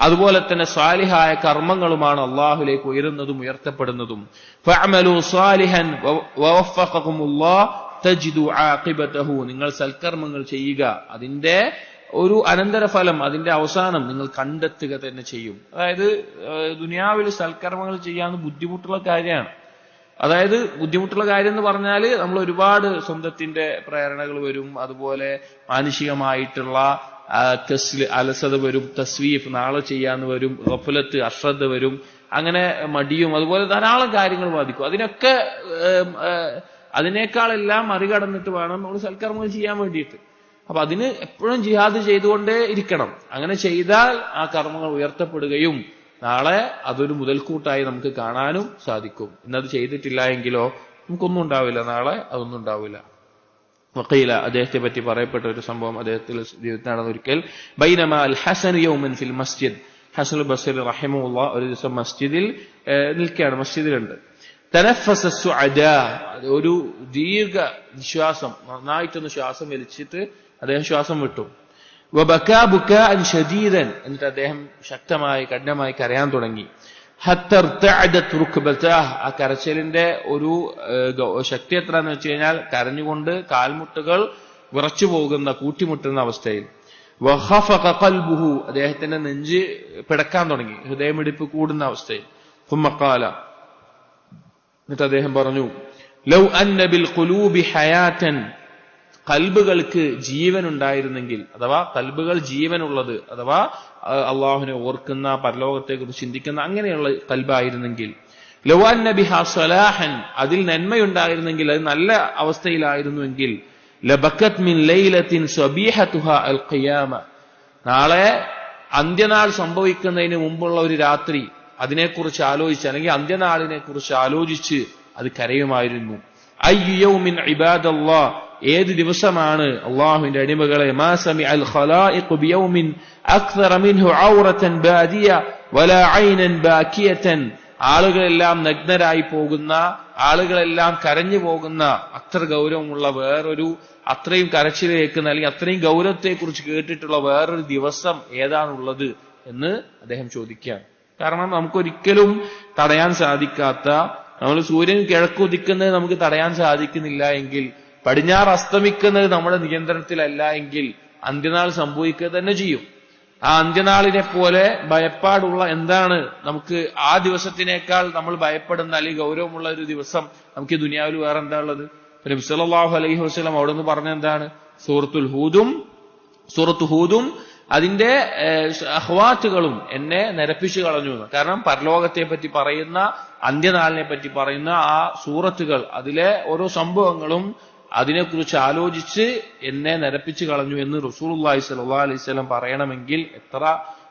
അതുപോലെ തന്നെ സ്വാലിഹായ കർമ്മങ്ങളുമാണ് അല്ലാഹുവിലേക്ക് ഉയരുന്നതും ഉയർത്തപ്പെടുന്നതും. ഫഅമലു സ്വാലിഹൻ വവഫഖകുമുല്ലാഹ് തജിദു ആഖിബതഹു, നിങ്ങൾ സൽക്കർമ്മങ്ങൾ ചെയ്യുക, അതിന്റെ ഒരു അനന്തരഫലം, അതിന്റെ അവസാനം നിങ്ങൾ കണ്ടെത്തുക തന്നെ ചെയ്യും. അതായത് ദുനിയാവിൽ സൽക്കർമ്മങ്ങൾ ചെയ്യാന്ന് ബുദ്ധിമുട്ടുള്ള കാര്യമാണ്. അതായത് ബുദ്ധിമുട്ടുള്ള കാര്യം എന്ന് പറഞ്ഞാൽ നമ്മൾ ഒരുപാട് സ്വന്തത്തിന്റെ പ്രേരണകൾ വരും, അതുപോലെ മാനുഷികമായിട്ടുള്ള അലസത വരും, തസ്വീഫ് നാളെ ചെയ്യാന്ന് വരും, ഗഫലത്ത് അശ്രദ്ധ വരും, അങ്ങനെ മടിയും അതുപോലെ ധാരാളം കാര്യങ്ങൾ ബാധിക്കും. അതിനേക്കാളെല്ലാം മറികടന്നിട്ട് വേണം നമ്മൾ സൽക്കർമ്മങ്ങൾ ചെയ്യാൻ വേണ്ടിയിട്ട്. അപ്പൊ അതിന് എപ്പോഴും ജിഹാദ് ചെയ്തുകൊണ്ടേ ഇരിക്കണം. അങ്ങനെ ചെയ്താൽ ആ കർമ്മങ്ങൾ ഉയർത്തപ്പെടുകയും നാളെ അതൊരു മുതൽക്കൂട്ടായി നമുക്ക് കാണാനും സാധിക്കും. ഇന്നത് ചെയ്തിട്ടില്ല എങ്കിലോ നമുക്കൊന്നും ഉണ്ടാവില്ല, നാളെ അതൊന്നും ഉണ്ടാവില്ല. വഖീല, അദ്ദേഹത്തെ പറ്റി പറയപ്പെട്ട ഒരു സംഭവം അദ്ദേഹത്തിന്റെ ജീവിതത്തിൽ നടന്ന ഒരിക്കൽ, ബൈനമാ അൽ ഹസൻ യൗമൻ ഫിൽ മസ്ജിദ്, ഹസൻ ബസ്രി റഹിമഹുല്ലാഹ് ഒരു ദിവസം മസ്ജിദിൽ നിൽക്കുകയാണ്, മസ്ജിദിലുണ്ട്. തനഫസ സുഅദാ, ഒരു ദീർഘ നിശ്വാസം, നന്നായിട്ടൊന്ന് ശ്വാസം വലിച്ചിട്ട് അദ്ദേഹം ശ്വാസം വിട്ടു. വബകാ ബുകാഅൻ ശദീദൻ, എന്നിട്ട് അദ്ദേഹം ശക്തമായി കഠിനമായി കരയാൻ തുടങ്ങി. ഹത്താ ഇർതഅദത് റുക്ബതാഹ്, ആ കരച്ചിലിന്റെ ഒരു ശക്തി എത്രയെന്ന് വെച്ച് കഴിഞ്ഞാൽ കരഞ്ഞുകൊണ്ട് കാൽമുട്ടുകൾ വിറച്ചു പോകുന്ന, കൂട്ടിമുട്ടുന്ന അവസ്ഥയിൽ. വഖഫഖ ഖൽബുഹു, അദ്ദേഹത്തിന്റെ നെഞ്ച് പിടക്കാൻ തുടങ്ങി, ഹൃദയമിടിപ്പ് കൂടുന്ന അവസ്ഥയിൽ. ثم قال, എന്നിട്ട് അദ്ദേഹം പറഞ്ഞു, ലൗ അന്ന ബിൽ ഖുലൂബി ഹയാതൻ, കൽബുകൾക്ക് ജീവൻ ഉണ്ടായിരുന്നെങ്കിൽ, അഥവാ കൽബുകൾ ജീവനുള്ളത്, അഥവാ അള്ളാഹുവിനെ ഓർക്കുന്ന, പരലോകത്തെ കുറിച്ച് ചിന്തിക്കുന്ന അങ്ങനെയുള്ള കൽബായിരുന്നെങ്കിൽ. ലൗ അന്ന ബിഹാ സലാഹൻ, അതിൽ നന്മയുണ്ടായിരുന്നെങ്കിൽ, അത് നല്ല അവസ്ഥയിലായിരുന്നുവെങ്കിൽ. ലബക്കത് മിൻ ലൈലത്തിൻ സബീഹതുഹാ അൽ ഖിയാമ, നാളെ അന്ത്യനാൾ സംഭവിക്കുന്നതിന് മുമ്പുള്ള ഒരു രാത്രി അതിനെക്കുറിച്ച് ആലോചിച്ച്, അല്ലെങ്കിൽ അന്ത്യനാളിനെ കുറിച്ച് ആലോചിച്ച് അത് കരയുമായിരുന്നു. അയ്യു യൗമിൻ ഇബാദല്ലാഹ്, ഏത് ദിവസമാണ് അള്ളാഹുവിന്റെ അടിമകളെ, മാ സമിഅൽ ഖലായിഖു ബിയൗമിൻ അക്തറ മിൻഹു ഔറതൻ ബാദിയ വലാ ഐനൻ ബാകിയതൻ, ആളുകളെല്ലാം നഗ്നരായി പോകുന്ന, ആളുകളെല്ലാം കരഞ്ഞു പോകുന്ന, അത്ര ഗൗരവമുള്ള വേറൊരു, അത്രയും കരച്ചിലേക്ക് അല്ലെങ്കിൽ അത്രയും ഗൗരവത്തെക്കുറിച്ച് കേട്ടിട്ടുള്ള വേറൊരു ദിവസം ഏതാണുള്ളത് എന്ന് അദ്ദേഹം ചോദിക്കുകയാണ്. കാരണം നമുക്കൊരിക്കലും തടയാൻ സാധിക്കാത്ത, നമ്മൾ സൂര്യൻ കിഴക്കുദിക്കുന്നത് നമുക്ക് തടയാൻ സാധിക്കുന്നില്ല എങ്കിൽ, പടിഞ്ഞാറ് അസ്തമിക്കുന്നത് നമ്മുടെ നിയന്ത്രണത്തിലല്ല എങ്കിൽ അന്ത്യനാൾ സംഭവിക്കുക തന്നെ ചെയ്യും. ആ അന്ത്യനാളിനെ പോലെ ഭയപ്പാടുള്ള എന്താണ് നമുക്ക് ആ ദിവസത്തിനേക്കാൾ നമ്മൾ ഭയപ്പെടുന്ന അല്ലെങ്കിൽ ഗൗരവമുള്ള ഒരു ദിവസം നമുക്ക് ദുനിയാവിൽ വേറെ എന്താ ഉള്ളത്? നബി സല്ലല്ലാഹു അലൈഹി വസല്ലം അവിടെ നിന്ന് പറഞ്ഞ എന്താണ്? സൂറത്ത് ഹൂദും അതിന്റെ അഹ്വാത്തുകളും എന്നെ നരപ്പിച്ചു കളഞ്ഞു എന്ന്. കാരണം പരലോകത്തെ പറ്റി പറയുന്ന, അന്ത്യനാളിനെ പറ്റി പറയുന്ന ആ സൂറത്തുകൾ, അതിലെ ഓരോ സംഭവങ്ങളും അതിനെക്കുറിച്ച് ആലോചിച്ച് എന്നെ നരപ്പിച്ചു കളഞ്ഞു എന്ന് റസൂലുള്ളാഹി സ്വല്ലല്ലാഹു അലൈഹി വസല്ലം പറയണമെങ്കിൽ എത്ര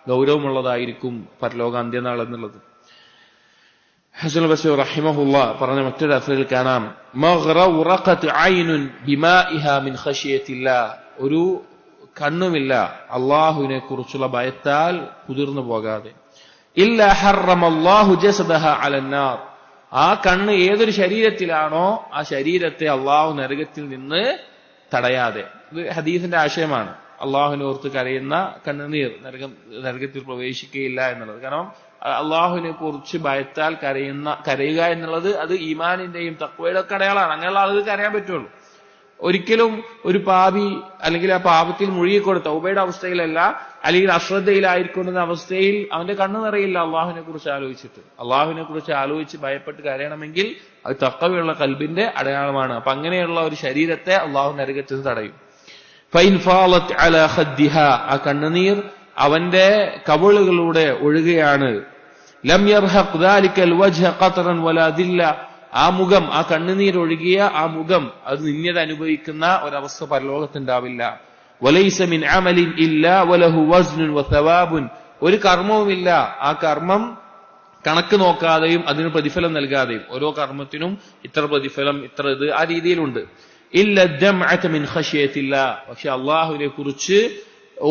ഗൗരവമുള്ളതായിരിക്കും പരലോക അന്ത്യനാൾ എന്നുള്ളത്. ഹസൻ ബസീർ റഹിമഹുള്ള പറഞ്ഞ മറ്റൊരു അസറിൽ കാണാം, മഗ്ററഖത് ഐനുൻ ബിമാഇഹാ മിൻ ഖശിയത്തില്ലാഹ്, ഒരു കണ്ണുമില്ല അള്ളാഹുവിനെ കുറിച്ചുള്ള ഭയത്താൽ കുതിർന്നു പോകാതെ. ഇല്ലാ ഹറമല്ലാഹു ജസദഹ അലന്നാർ, ആ കണ്ണ് ഏതൊരു ശരീരത്തിലാണോ ആ ശരീരത്തെ അള്ളാഹു നരകത്തിൽ നിന്ന് തടയാതെ. ഇത് ഹദീസിന്റെ ആശയമാണ്. അള്ളാഹുവിനെ ഓർത്ത് കരയുന്ന കണ്ണുനീർ നരകത്തിൽ പ്രവേശിക്കുകയില്ല എന്നുള്ളത്. കാരണം അള്ളാഹുവിനെ കുറിച്ച് ഭയത്താൽ കരയുക എന്നുള്ളത് അത് ഈമാനിന്റെയും തഖ്വയുടെ ഒക്കെ അടയാളാണ്. അങ്ങനെയുള്ള ആളുകൾ കരയാൻ പറ്റുള്ളൂ. ഒരിക്കലും ഒരു പാപി അല്ലെങ്കിൽ ആ പാപത്തിൽ മുഴുകിക്കൊടുത്ത തൗബയുടെ അവസ്ഥയിലല്ല, അല്ലെങ്കിൽ അശ്രദ്ധയിലായിരിക്കുന്ന അവസ്ഥയിൽ അവന്റെ കണ്ണ് നിറയില്ല അള്ളാഹുവിനെ കുറിച്ച് ആലോചിച്ചിട്ട്. അള്ളാഹുവിനെ കുറിച്ച് ആലോചിച്ച് ഭയപ്പെട്ട് കരയണമെങ്കിൽ അത് തഖ്വയുള്ള ഖൽബിന്റെ അടയാളമാണ്. അപ്പൊ അങ്ങനെയുള്ള ഒരു ശരീരത്തെ അള്ളാഹു നരകത്തിൽ തടയും. ഫൈൻ ഫാളത് അലാ ഖദ്ദിഹാ, ആ കണ്ണുനീർ അവന്റെ കവിളുകളിലൂടെ ഒഴുകുകയാണ്. ലം യർഹഖ് ദാലികൽ വജ്ഹ ഖത്റൻ വലാ ദില്ല, ആ മുഖം, ആ കണ്ണുനീർ ഒഴുകിയ ആ മുഖം അത് നിന്യത അനുഭവിക്കുന്ന ഒരവസ്ഥ പരലോകത്തുണ്ടാവില്ല. വലൈസ മിൻ അമലിൻ ഇല്ലാ വലഹു വസ്നുൻ വസവാബുൻ, ഒരു കർമ്മവുമില്ല ആ കർമ്മം കണക്ക് നോക്കാതെയും അതിന് പ്രതിഫലം നൽകാതെയും. ഓരോ കർമ്മത്തിനും ഇത്ര പ്രതിഫലം, ഇത്ര ഇത്, ആ രീതിയിലുണ്ട്. ഇല്ല ദംഅത മിൻ ഖശിയത്തില്ലാഹ്, പക്ഷെ അള്ളാഹുവിനെ കുറിച്ച്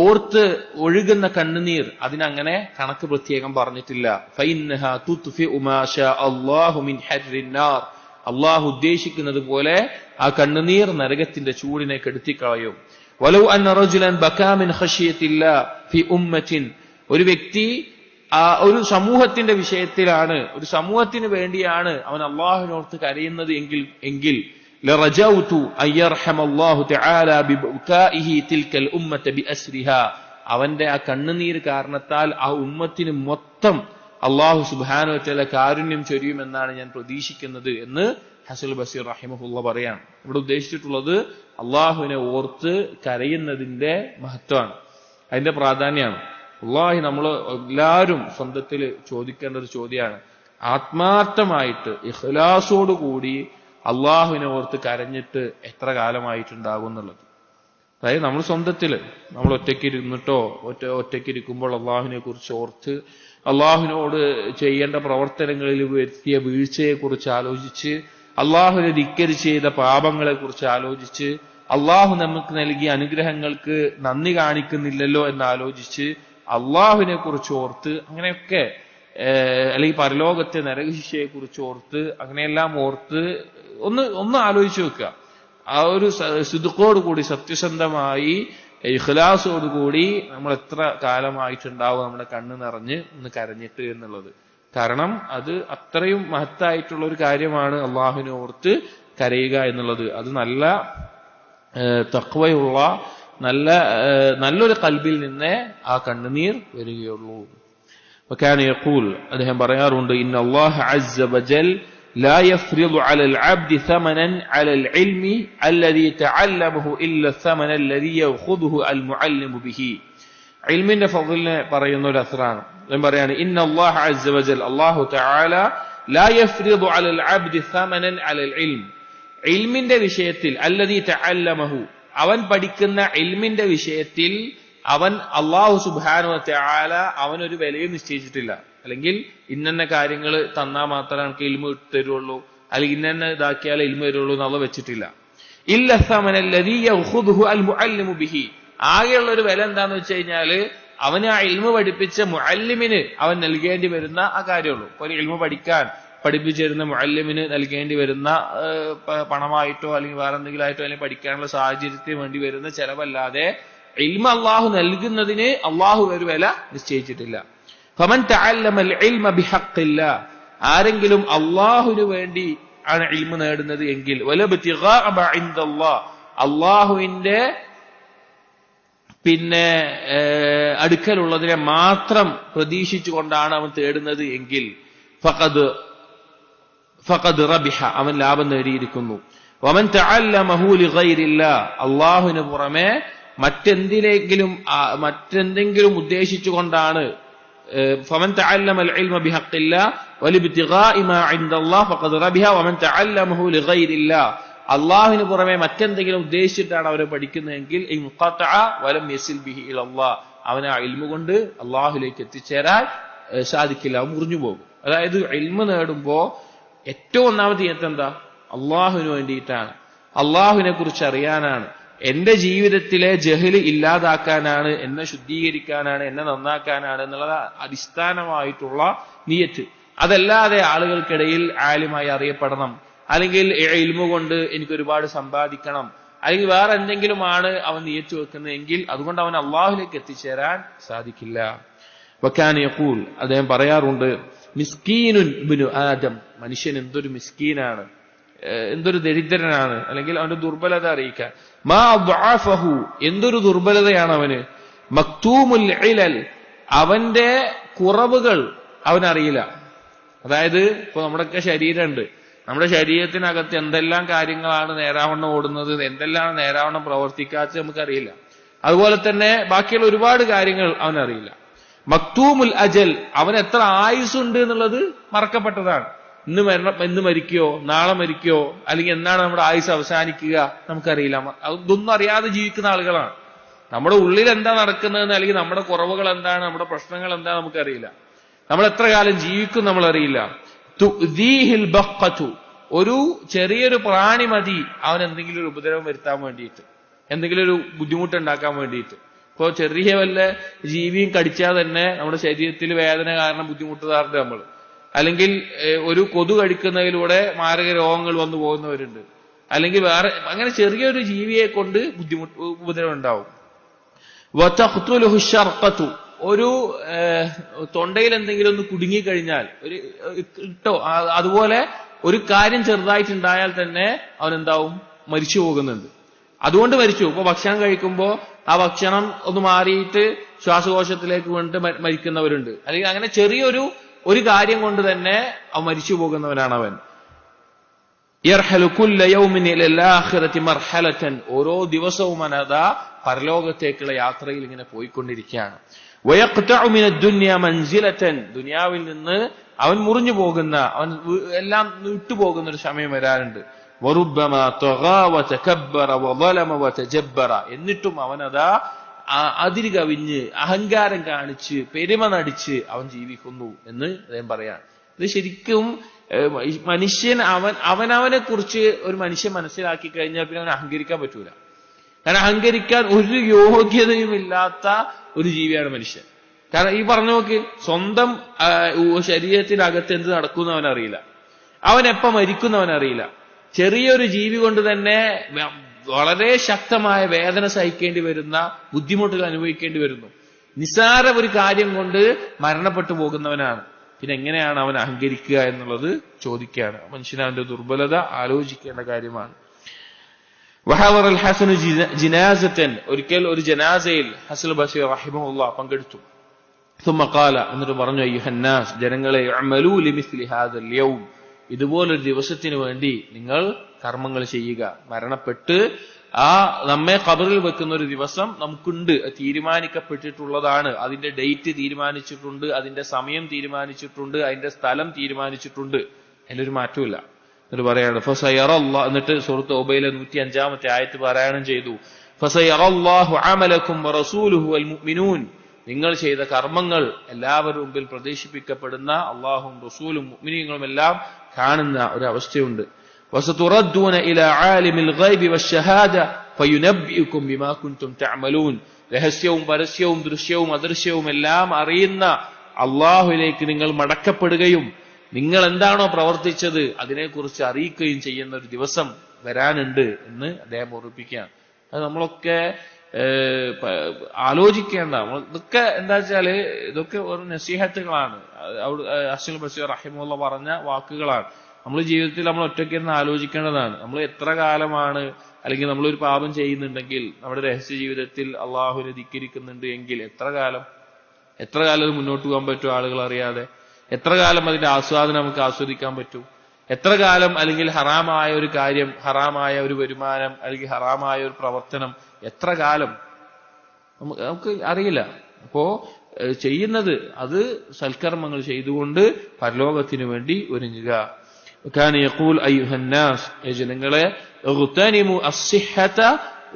ഓർത്ത് ഒഴുകുന്ന കണ്ണുനീർ അതിനങ്ങനെ കണക്ക് പ്രത്യേകം പറഞ്ഞിട്ടില്ല. ഫഇന്നഹാ തുത്ഫിഉ മാ ശാ അല്ലാഹു മിൻ ഹർരിന്നാർ, അള്ളാഹു ഉദ്ദേശിക്കുന്നത് പോലെ ആ കണ്ണുനീർ നരകത്തിന്റെ ചൂടിനെ കെടുത്തിക്കളയും. വലൗ അന്ന റജുലൻ ബകാ മിൻ ഖശിയത്തില്ലാഹ് ഫി ഉമ്മത്തിൻ, ഒരു വ്യക്തി ഒരു സമൂഹത്തിന്റെ വിഷയത്തിലാണ്, ഒരു സമൂഹത്തിന് വേണ്ടിയാണ് അവൻ അള്ളാഹുവിനോർത്ത് കരയുന്നത് എങ്കിൽ ലറജൗതു അയ്യർഹമല്ലാഹു തആല ബിബുകാഇഹി തിൽക്കൽ ഉമ്മത ബിഅസ്രിഹാ, അവന്റെ ആ കണ്ണുനീർ കാരണത്താൽ ആ ഉമ്മത്തിന് മൊത്തം അള്ളാഹു സുബ്ഹാനഹു വതആല കാരുണ്യം ചൊരിയുമെന്നാണ് ഞാൻ പ്രതീക്ഷിക്കുന്നത് എന്ന് ഹസൻ ബസീർ റഹിമഹുള്ള പറയാണ്. ഇവിടെ ഉദ്ദേശിച്ചിട്ടുള്ളത് അള്ളാഹുവിനെ ഓർത്ത് കരയുന്നതിന്റെ മഹത്വമാണ്, അതിന്റെ പ്രാധാന്യമാണ്. അള്ളാഹി നമ്മൾ എല്ലാവരും സ്വന്തത്തിൽ ചോദിക്കേണ്ട ഒരു ചോദ്യമാണ്, ആത്മാർത്ഥമായിട്ട് ഇഖ്ലാസോടുകൂടി അള്ളാഹുവിനെ ഓർത്ത് കരഞ്ഞിട്ട് എത്ര കാലമായിട്ടുണ്ടാകും എന്നുള്ളത്. അതായത് നമ്മൾ സ്വന്തത്തിൽ നമ്മൾ ഒറ്റയ്ക്കിരുന്നിട്ടോ ഒറ്റയ്ക്കിരിക്കുമ്പോൾ അള്ളാഹുവിനെ കുറിച്ച് ഓർത്ത് അള്ളാഹുവിനോട് ചെയ്യേണ്ട പ്രവർത്തനങ്ങളിൽ വരുത്തിയ വീഴ്ചയെ കുറിച്ച് ആലോചിച്ച്, അള്ളാഹുവിനെ ധിക്കരിച്ച് ചെയ്ത പാപങ്ങളെ കുറിച്ച് ആലോചിച്ച്, അള്ളാഹു നമുക്ക് നൽകിയ അനുഗ്രഹങ്ങൾക്ക് നന്ദി കാണിക്കുന്നില്ലല്ലോ എന്നാലോചിച്ച് അള്ളാഹുവിനെ കുറിച്ച് ഓർത്ത്, അങ്ങനെയൊക്കെ അല്ലെങ്കിൽ പരലോകത്തെ നരകശിക്ഷയെ കുറിച്ച് ഓർത്ത്, അങ്ങനെയെല്ലാം ഓർത്ത് ഒന്ന് ആലോചിച്ച് വെക്കുക. ആ ഒരു സിദ്ഖോടുകൂടി, സത്യസന്ധമായി ഇഖ്ലാസോടുകൂടി നമ്മൾ എത്ര കാലമായിട്ടുണ്ടാവും നമ്മുടെ കണ്ണ് നിറഞ്ഞ് ഒന്ന് കരഞ്ഞിട്ട് എന്നുള്ളത്. കാരണം അത് അത്രയും മഹത്തായിട്ടുള്ള ഒരു കാര്യമാണ് അള്ളാഹുവിനെ ഓർത്ത് കരയുക എന്നുള്ളത്. അത് നല്ല തഖ്വയുള്ള നല്ലൊരു ഖൽബിൽ നിന്നേ ആ കണ്ണുനീർ വരികയുള്ളൂ. وكان يقول, അദ്ദേഹം പറയാറുണ്ട്, إن الله عز وجل لا يفرض على العبد ثمنا على العلم الذي تعلمه إلا الثمن الذي يأخذه المعلم به. ഇൽമിന്റെ ഫضലിനെ പറയുന്ന ഒരു അസ്റാണ്. അദ്ദേഹം പറയാണ്, إن الله عز وجل, അല്ലാഹു തആല لا يفرض على العبد ثمنا على العلم, ഇൽമിന്റെ വിഷയത്തിൽ, الذي تعلمه, അവൻ പഠിക്കുന്ന ഇൽമിന്റെ വിഷയത്തിൽ അവൻ അള്ളാഹു സുബ്ഹാനഹു വതആല അവനൊരു വിലയും നിശ്ചയിച്ചിട്ടില്ല. അല്ലെങ്കിൽ ഇന്ന കാര്യങ്ങൾ തന്നാൽ മാത്രമേ നമുക്ക് ഇൽമു തരുള്ളൂ, അല്ലെങ്കിൽ ഇന്ന ഇതാക്കിയാൽ ഇൽമു തരുള്ളൂ എന്നുള്ള വെച്ചിട്ടില്ല. ഇല്ല സമനല്ലദീ യഖുദുഹു അൽ മുഅല്ലിമു ബിഹി, ആകെയുള്ള ഒരു വില എന്താന്ന് വെച്ച് കഴിഞ്ഞാല് അവന് ആ ഇൽമു പഠിപ്പിച്ച മുഅല്ലിമിന് അവൻ നൽകേണ്ടി വരുന്ന ആ കാര്യമുള്ളൂ. ഒരു ഇൽമു പഠിപ്പിച്ചിരുന്ന മുഅല്ലിമിന് നൽകേണ്ടി വരുന്ന പണമായിട്ടോ അല്ലെങ്കിൽ വേറെ എന്തെങ്കിലും ആയിട്ടോ അല്ലെങ്കിൽ പഠിക്കാനുള്ള സാഹചര്യത്തിന് വേണ്ടി വരുന്ന ചെലവല്ലാതെ ഇൽമ അള്ളാഹു നൽകുന്നതിന് അള്ളാഹു ഒരു വില നിശ്ചയിച്ചിട്ടില്ല. ഫമൻ തഅല്ലമൽ ഇൽമ ബിഹഖില്ലാഹ്, ആരെങ്കിലും അള്ളാഹുവിന് വേണ്ടി ആണ് ഇൽമ നേടുന്നത് എങ്കിൽ, വലബ്തിഗാഅ മാ ഇൻദല്ലാഹ്, അള്ളാഹുവിന്റെ അടുക്കലുള്ളതിനെ മാത്രം പ്രതീക്ഷിച്ചുകൊണ്ടാണ് അവൻ തേടുന്നത് എങ്കിൽ, ഫഖദ് റബിഹ, അവൻ ലാഭം നേടിയിരിക്കുന്നു. വമൻ തഅല്ലമഹു ലിഗൈരില്ലാഹ്, അള്ളാഹുവിന് പുറമെ മറ്റെന്തെങ്കിലും ഉദ്ദേശിച്ചുകൊണ്ടാണ്, ഫമൻ തഅല്ലമൽ ഇൽമ ബിഹഖില്ലാഹ് വലിബ്തിഗാഇ മാ ഇൻദല്ലാഹ് ഫഖദ് റബിഹ വമൻ തഅല്ലമഹു ലിഗൈരില്ലാഹ്, അള്ളാഹുവിന് പുറമെ മറ്റെന്തെങ്കിലും ഉദ്ദേശിച്ചിട്ടാണ് അവരെ പഠിക്കുന്നതെങ്കിൽ ഇൻഖതഅ വലം യസിൽ ബിഹി ഇലല്ലാഹ്, അവൻ ആ ഇൽമു കൊണ്ട് അള്ളാഹുലേക്ക് എത്തിച്ചേരാൻ സാധിക്കില്ല, മുറിഞ്ഞു പോകും. അതായത് ഇൽമ് നേടുമ്പോ ഏറ്റവും ഒന്നാമത്തെ നിയത്ത് എന്താ? അള്ളാഹുവിന് വേണ്ടിയിട്ടാണ്, അള്ളാഹുവിനെ കുറിച്ച് അറിയാനാണ്, എന്റെ ജീവിതത്തിലെ ജഹല് ഇല്ലാതാക്കാനാണ്, എന്നെ ശുദ്ധീകരിക്കാനാണ്, എന്നെ നന്നാക്കാനാണ് എന്നുള്ള അടിസ്ഥാനമായിട്ടുള്ള നിയത്ത്. അതല്ലാതെ ആളുകൾക്കിടയിൽ ആലിമായി അറിയപ്പെടണം, അല്ലെങ്കിൽ ഇൽമു കൊണ്ട് എനിക്ക് ഒരുപാട് സമ്പാദിക്കണം, അല്ലെങ്കിൽ വേറെ എന്തെങ്കിലുമാണ് അവൻ നിയത്ത് വെക്കുന്നതെങ്കിൽ അതുകൊണ്ട് അവൻ അള്ളാഹുലേക്ക് എത്തിച്ചേരാൻ സാധിക്കില്ല. വകാന യഖൂൽ, അദ്ദേഹം പറയാറുണ്ട്, മിസ്കീനുൻ ഇബ്നു ആദം, മനുഷ്യൻ എന്തൊരു മിസ്കീനാണ്, എന്തൊരു ദരിദ്രനാണ്, അല്ലെങ്കിൽ അവന്റെ ദുർബലത അറിയിക്കാൻ. മാ ദഅഫഹു, എന്തൊരു ദുർബലതയാണ് അവന്. മക്തൂമുൽ ഇലൽ, അവന്റെ കുറവുകൾ അവനറിയില്ല. അതായത് ഇപ്പൊ നമ്മുടെയൊക്കെ ശരീരമുണ്ട്, നമ്മുടെ ശരീരത്തിനകത്ത് എന്തെല്ലാം കാര്യങ്ങളാണ് നേരാവണ്ണം ഓടുന്നത്, എന്തെല്ലാം നേരാവണ്ണം പ്രവർത്തിക്കാത്തത് നമുക്കറിയില്ല. അതുപോലെ തന്നെ ബാക്കിയുള്ള ഒരുപാട് കാര്യങ്ങൾ അവനറിയില്ല. മക്തൂമുൽ അജൽ, അവൻ എത്ര ആയുസ്സുണ്ട് എന്നുള്ളത് മറക്കപ്പെട്ടതാണ്. ഇന്ന് മരിക്കോ, നാളെ മരിക്കോ, അല്ലെങ്കിൽ എന്നാണ് നമ്മുടെ ആയുസ് അവസാനിക്കുക നമുക്കറിയില്ല. അതൊന്നും അറിയാതെ ജീവിക്കുന്ന ആളുകളാണ്. നമ്മുടെ ഉള്ളിൽ എന്താ നടക്കുന്നതെന്ന്, അല്ലെങ്കിൽ നമ്മുടെ കുറവുകൾ എന്താണ്, നമ്മുടെ പ്രശ്നങ്ങൾ എന്താ നമുക്കറിയില്ല. നമ്മൾ എത്ര കാലം ജീവിക്കും നമ്മളറിയില്ല. തുദീഹിൽ ബഖ്ഖതു, ഒരു ചെറിയൊരു പ്രാണി മതി അവൻ എന്തെങ്കിലും ഒരു ഉപദ്രവം വരുത്താൻ വേണ്ടിയിട്ട്, എന്തെങ്കിലും ഒരു ബുദ്ധിമുട്ടുണ്ടാക്കാൻ വേണ്ടിയിട്ട്. ഇപ്പോ ചെറിയ വല്ല ജീവിയും കടിച്ചാൽ തന്നെ നമ്മുടെ ശരീരത്തിൽ വേദന കാരണം ബുദ്ധിമുട്ടാറുണ്ട് നമ്മൾ. അല്ലെങ്കിൽ ഒരു കൊതു കടിക്കുന്നതിലൂടെ മാരക രോഗങ്ങൾ വന്നു പോകുന്നവരുണ്ട്. അല്ലെങ്കിൽ വേറെ അങ്ങനെ ചെറിയൊരു ജീവിയെ കൊണ്ട് ഉപദ്രവം ഉണ്ടാവും. വതഖ്തുലുഹു ശർഖതു, ഒരു തൊണ്ടയിൽ എന്തെങ്കിലും ഒന്ന് കുടുങ്ങിക്കഴിഞ്ഞാൽ, ഒരു ഇട്ടോ അതുപോലെ ഒരു കാര്യം ചെറുതായിട്ടുണ്ടായാൽ തന്നെ അവൻ എന്താവും, മരിച്ചു പോകുന്നുണ്ട്. അതുകൊണ്ട് മരിച്ചു. ഇപ്പൊ ഭക്ഷണം കഴിക്കുമ്പോ ആ ഭക്ഷണം ഒന്ന് മാറിയിട്ട് ശ്വാസകോശത്തിലേക്ക് വീണിട്ട് മരിക്കുന്നവരുണ്ട്. അല്ലെങ്കിൽ അങ്ങനെ ചെറിയൊരു കാര്യം കൊണ്ട് തന്നെ അവൻ മരിച്ചു പോകുന്നവനാണ് അവൻ. യർഹലു കുല്ല യൗമിൻ ഇലൽ ആഖിറതി മർഹലതൻ, ഓരോ ദിവസവും അനദാ പരലോകത്തേക്കുള്ള യാത്രയിൽ ഇങ്ങനെ പോയിക്കൊണ്ടിരിക്കുകയാണ്. വയഖ്തഉ മിനദ് ദുനിയ മൻസിലതൻ, ദുനിയാവിൽ നിന്ന് അവൻ മുറിഞ്ഞു പോകുന്ന, അവൻ എല്ലാം വിട്ടുപോകുന്ന ഒരു സമയം വരാറുണ്ട്. വറുബ്ബമാ തഗാ വതകബ്ബറ വളമ വതജബ്ബറ, എന്നിട്ടും അവനതാ അതിര് കവിഞ്ഞ് അഹങ്കാരം കാണിച്ച് പെരുമ നടിച്ച് അവൻ ജീവിക്കുന്നു എന്ന് അദ്ദേഹം പറയാണ്. ഇത് ശരിക്കും മനുഷ്യൻ അവനവനെ കുറിച്ച് ഒരു മനുഷ്യൻ മനസ്സിലാക്കി കഴിഞ്ഞാൽ പിന്നെ അവൻ അഹങ്കരിക്കാൻ പറ്റൂല. കാരണം അഹങ്കരിക്കാൻ ഒരു യോഗ്യതയും ഇല്ലാത്ത ഒരു ജീവിയാണ് മനുഷ്യൻ. കാരണം ഈ പറഞ്ഞു നോക്ക്, സ്വന്തം ശരീരത്തിനകത്ത് എന്ത് നടക്കുന്ന അവനറിയില്ല, അവൻ എപ്പോ മരിക്കുന്നവനറിയില്ല. ചെറിയൊരു ജീവി കൊണ്ട് തന്നെ വളരെ ശക്തമായ വേദന സഹിക്കേണ്ടി വരുന്ന, ബുദ്ധിമുട്ടുകൾ അനുഭവിക്കേണ്ടി വരുന്നു. നിസ്സാര ഒരു കാര്യം കൊണ്ട് മരണപ്പെട്ടു പോകുന്നവനാണ്. പിന്നെ എങ്ങനെയാണ് അവൻ അഹങ്കരിക്കുക എന്നുള്ളത് ചോദിക്കുകയാണ്. മനുഷ്യന് അവന്റെ ദുർബലത ആലോചിക്കേണ്ട കാര്യമാണ്. വഹവർ അൽ ഹസനു ജിനാസത്തൻ, ഒരിക്കൽ ഒരു ജനാസയിൽ ഹസൻ ബസീർ റഹിമഹുല്ലാഹ് പങ്കെടുത്തു. ثم قال, എന്നിട്ട് പറഞ്ഞു, അയ്യുഹന്നാസ്, ജനങ്ങളെ, അമലൂ ലിമിസ്ലി ഹാദൽ യൗം, ഇതുപോലൊരു ദിവസത്തിന് വേണ്ടി നിങ്ങൾ കർമ്മങ്ങൾ ചെയ്യുക. മരണപ്പെട്ട് നമ്മെ ഖബറിൽ വെക്കുന്ന ഒരു ദിവസം നമുക്കുണ്ട്, തീരുമാനിക്കപ്പെട്ടിട്ടുള്ളതാണ്. അതിന്റെ ഡേറ്റ് തീരുമാനിച്ചിട്ടുണ്ട്, അതിന്റെ സമയം തീരുമാനിച്ചിട്ടുണ്ട്, അതിന്റെ സ്ഥലം തീരുമാനിച്ചിട്ടുണ്ട്. അതിലൊരു മാറ്റമില്ല. എന്നിട്ട് പറയാണ് ഫസയറല്ലാഹ്, എന്നിട്ട് സൂറത്ത് തൗബയിലെ 105-ാമത്തെ ആയത്ത് പാരായണം ചെയ്തു. ഫസയറല്ലാഹു അമലക്കും വറസൂലുഹു വൽ മുഅ്മിനൂൻ, നിങ്ങൾ ചെയ്ത കർമ്മങ്ങൾ എല്ലാവരും മുമ്പിൽ പ്രദർശിപ്പിക്കപ്പെടുന്ന അള്ളാഹും റസൂലും മുഅ്മിനീങ്ങളും എല്ലാം കാണുന്ന ഒരു അവസ്ഥയുണ്ട്. വസതുറദ്ദൂന ഇലാ ആലിമിൽ ഗൈബി വശഹാദ ഫയുനബ്ബിഉകും ബിമാ കുൻതും തഅമലൂൻ, രഹസ്യവും പരസ്യവും ദൃശ്യവും അദൃശ്യവും എല്ലാം അറിയുന്ന അള്ളാഹുവിലേക്ക് നിങ്ങൾ മടക്കപ്പെടുകയും നിങ്ങൾ എന്താണോ പ്രവർത്തിച്ചത് അതിനെക്കുറിച്ച് അറിയിക്കുകയും ചെയ്യുന്ന ഒരു ദിവസം വരാനുണ്ട് എന്ന് അദ്ദേഹം ഓർമ്മിപ്പിക്കുകയാണ്. അത് നമ്മളൊക്കെ ആലോചിക്കേണ്ട, ഇതൊക്കെ എന്താ വെച്ചാല് ഇതൊക്കെ ഒരു നസീഹത്തുകളാണ്. ഹസൻ ബസീർ റഹിമഹുല്ലാഹ് പറഞ്ഞ വാക്കുകളാണ്. നമ്മൾ ജീവിതത്തിൽ നമ്മൾ ഒറ്റയ്ക്കിരുന്ന് ആലോചിക്കേണ്ടതാണ്. നമ്മൾ എത്ര കാലമാണ്, അല്ലെങ്കിൽ നമ്മളൊരു പാപം ചെയ്യുന്നുണ്ടെങ്കിൽ, നമ്മുടെ രഹസ്യ ജീവിതത്തിൽ അള്ളാഹുവിനെ ധിക്കരിക്കുന്നുണ്ട് എങ്കിൽ എത്ര കാലം അത് മുന്നോട്ട് പോകാൻ പറ്റും ആളുകൾ അറിയാതെ? എത്ര കാലം അതിന്റെ ആസ്വാദനം നമുക്ക് ആസ്വദിക്കാൻ പറ്റും? എത്ര കാലം അല്ലെങ്കിൽ ഹറാമായ ഒരു കാര്യം, ഹറാമായ ഒരു വരുമാനം, അല്ലെങ്കിൽ ഹറാമായ ഒരു പ്രവർത്തനം എത്ര കാലം നമുക്ക് അറിയില്ല. അപ്പോ ചെയ്യുന്നത് അത് സൽക്കർമ്മങ്ങൾ ചെയ്തുകൊണ്ട് പരലോകത്തിനു വേണ്ടി ഒരുങ്ങുക. കാന യഖൂൽ അയ്യുഹന്നാസ്, ജനങ്ങളെ, ഇഗ്തനിമു അസ്സിഹത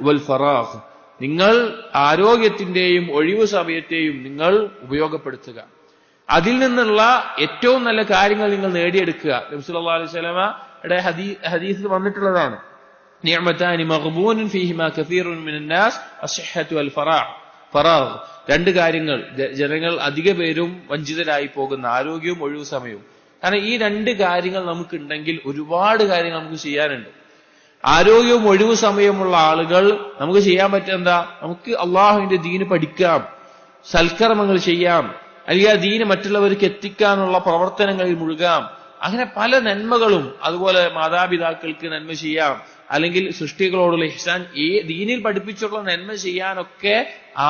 വൽ ഫറാഗ്, നിങ്ങൾ ആരോഗ്യത്തിന്റെയും ഒഴിവു സമയത്തെയും നിങ്ങൾ ഉപയോഗപ്പെടുത്തുക. അതിൽ നിന്നുള്ള ഏറ്റവും നല്ല കാര്യങ്ങൾ നിങ്ങൾ നേടിയെടുക്കുക. നബി സല്ലല്ലാഹു അലൈഹി വസല്ലമയുടെ ഹദീസിൽ വന്നിട്ടുള്ളതാണ്. നിഅമതാനി മഗ്ബൂനുൻ ഫീഹിമാ കസീറുൻ മിനൻ നാസ് അസ്ഹഹതു വൽ ഫറാഗ്. രണ്ട് കാര്യങ്ങൾ ജനങ്ങൾ അധിക പേരും വഞ്ചിതരായി പോകുന്ന ആരോഗ്യവും ഒഴിവു സമയവും. കാരണം ഈ രണ്ട് കാര്യങ്ങൾ നമുക്കുണ്ടെങ്കിൽ ഒരുപാട് കാര്യങ്ങൾ നമുക്ക് ചെയ്യാനുണ്ട്. ആരോഗ്യവും ഒഴിവു സമയമുള്ള ആളുകൾ നമുക്ക് ചെയ്യാൻ പറ്റുക എന്താ? നമുക്ക് അള്ളാഹുവിന്റെ ദീന് പഠിക്കാം, സൽക്കർമ്മങ്ങൾ ചെയ്യാം, അല്ലെങ്കിൽ ആ ദീന് മറ്റുള്ളവർക്ക് എത്തിക്കാനുള്ള പ്രവർത്തനങ്ങളിൽ മുഴുകാം. അങ്ങനെ പല നന്മകളും, അതുപോലെ മാതാപിതാക്കൾക്ക് നന്മ ചെയ്യാം, അല്ലെങ്കിൽ സൃഷ്ടികളോടുള്ള ഇഹ്സാൻ, ഈ ദീനിൽ പഠിപ്പിച്ചുള്ള നന്മ ചെയ്യാനൊക്കെ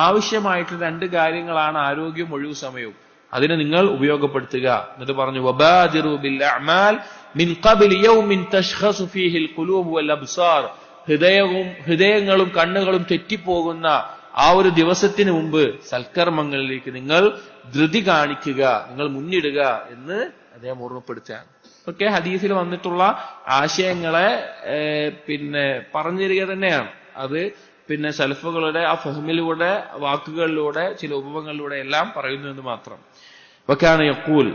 ആവശ്യമായിട്ട് രണ്ട് കാര്യങ്ങളാണ് ആരോഗ്യവും ഒഴിവു സമയവും. അതിനെ നിങ്ങൾ ഉപയോഗപ്പെടുത്തുക. എന്നിട്ട് പറഞ്ഞു വബാദിറു ബിൽ അഅമാൽ മിൻ ഖബ്ലി യൗമിൻ തശ്ഖസു ഫീഹിൽ ഖുലൂബ് വൽ അബ്സാർ. ഹൃദയങ്ങളും കണ്ണുകളും തെറ്റിപ്പോകുന്ന ആ ഒരു ദിവസത്തിന് മുമ്പ് സൽക്കർമ്മങ്ങളിലേക്ക് നിങ്ങൾ ധൃതി കാണിക്കുക, നിങ്ങൾ മുന്നിടുക എന്ന് അദ്ദേഹം ഓർമ്മപ്പെടുത്തുകയാണ്. ഒക്കെ ഹദീസിൽ വന്നിട്ടുള്ള ആശയങ്ങളെ പറഞ്ഞു തരിക തന്നെയാണ്. അത് സലഫുകളുടെ ആ ഫഹ്മിലൂടെ, വാക്കുകളിലൂടെ, ചില ഉപമകളിലൂടെ എല്ലാം പറയുന്നു എന്ന് മാത്രം. വകാന യഖൂൽ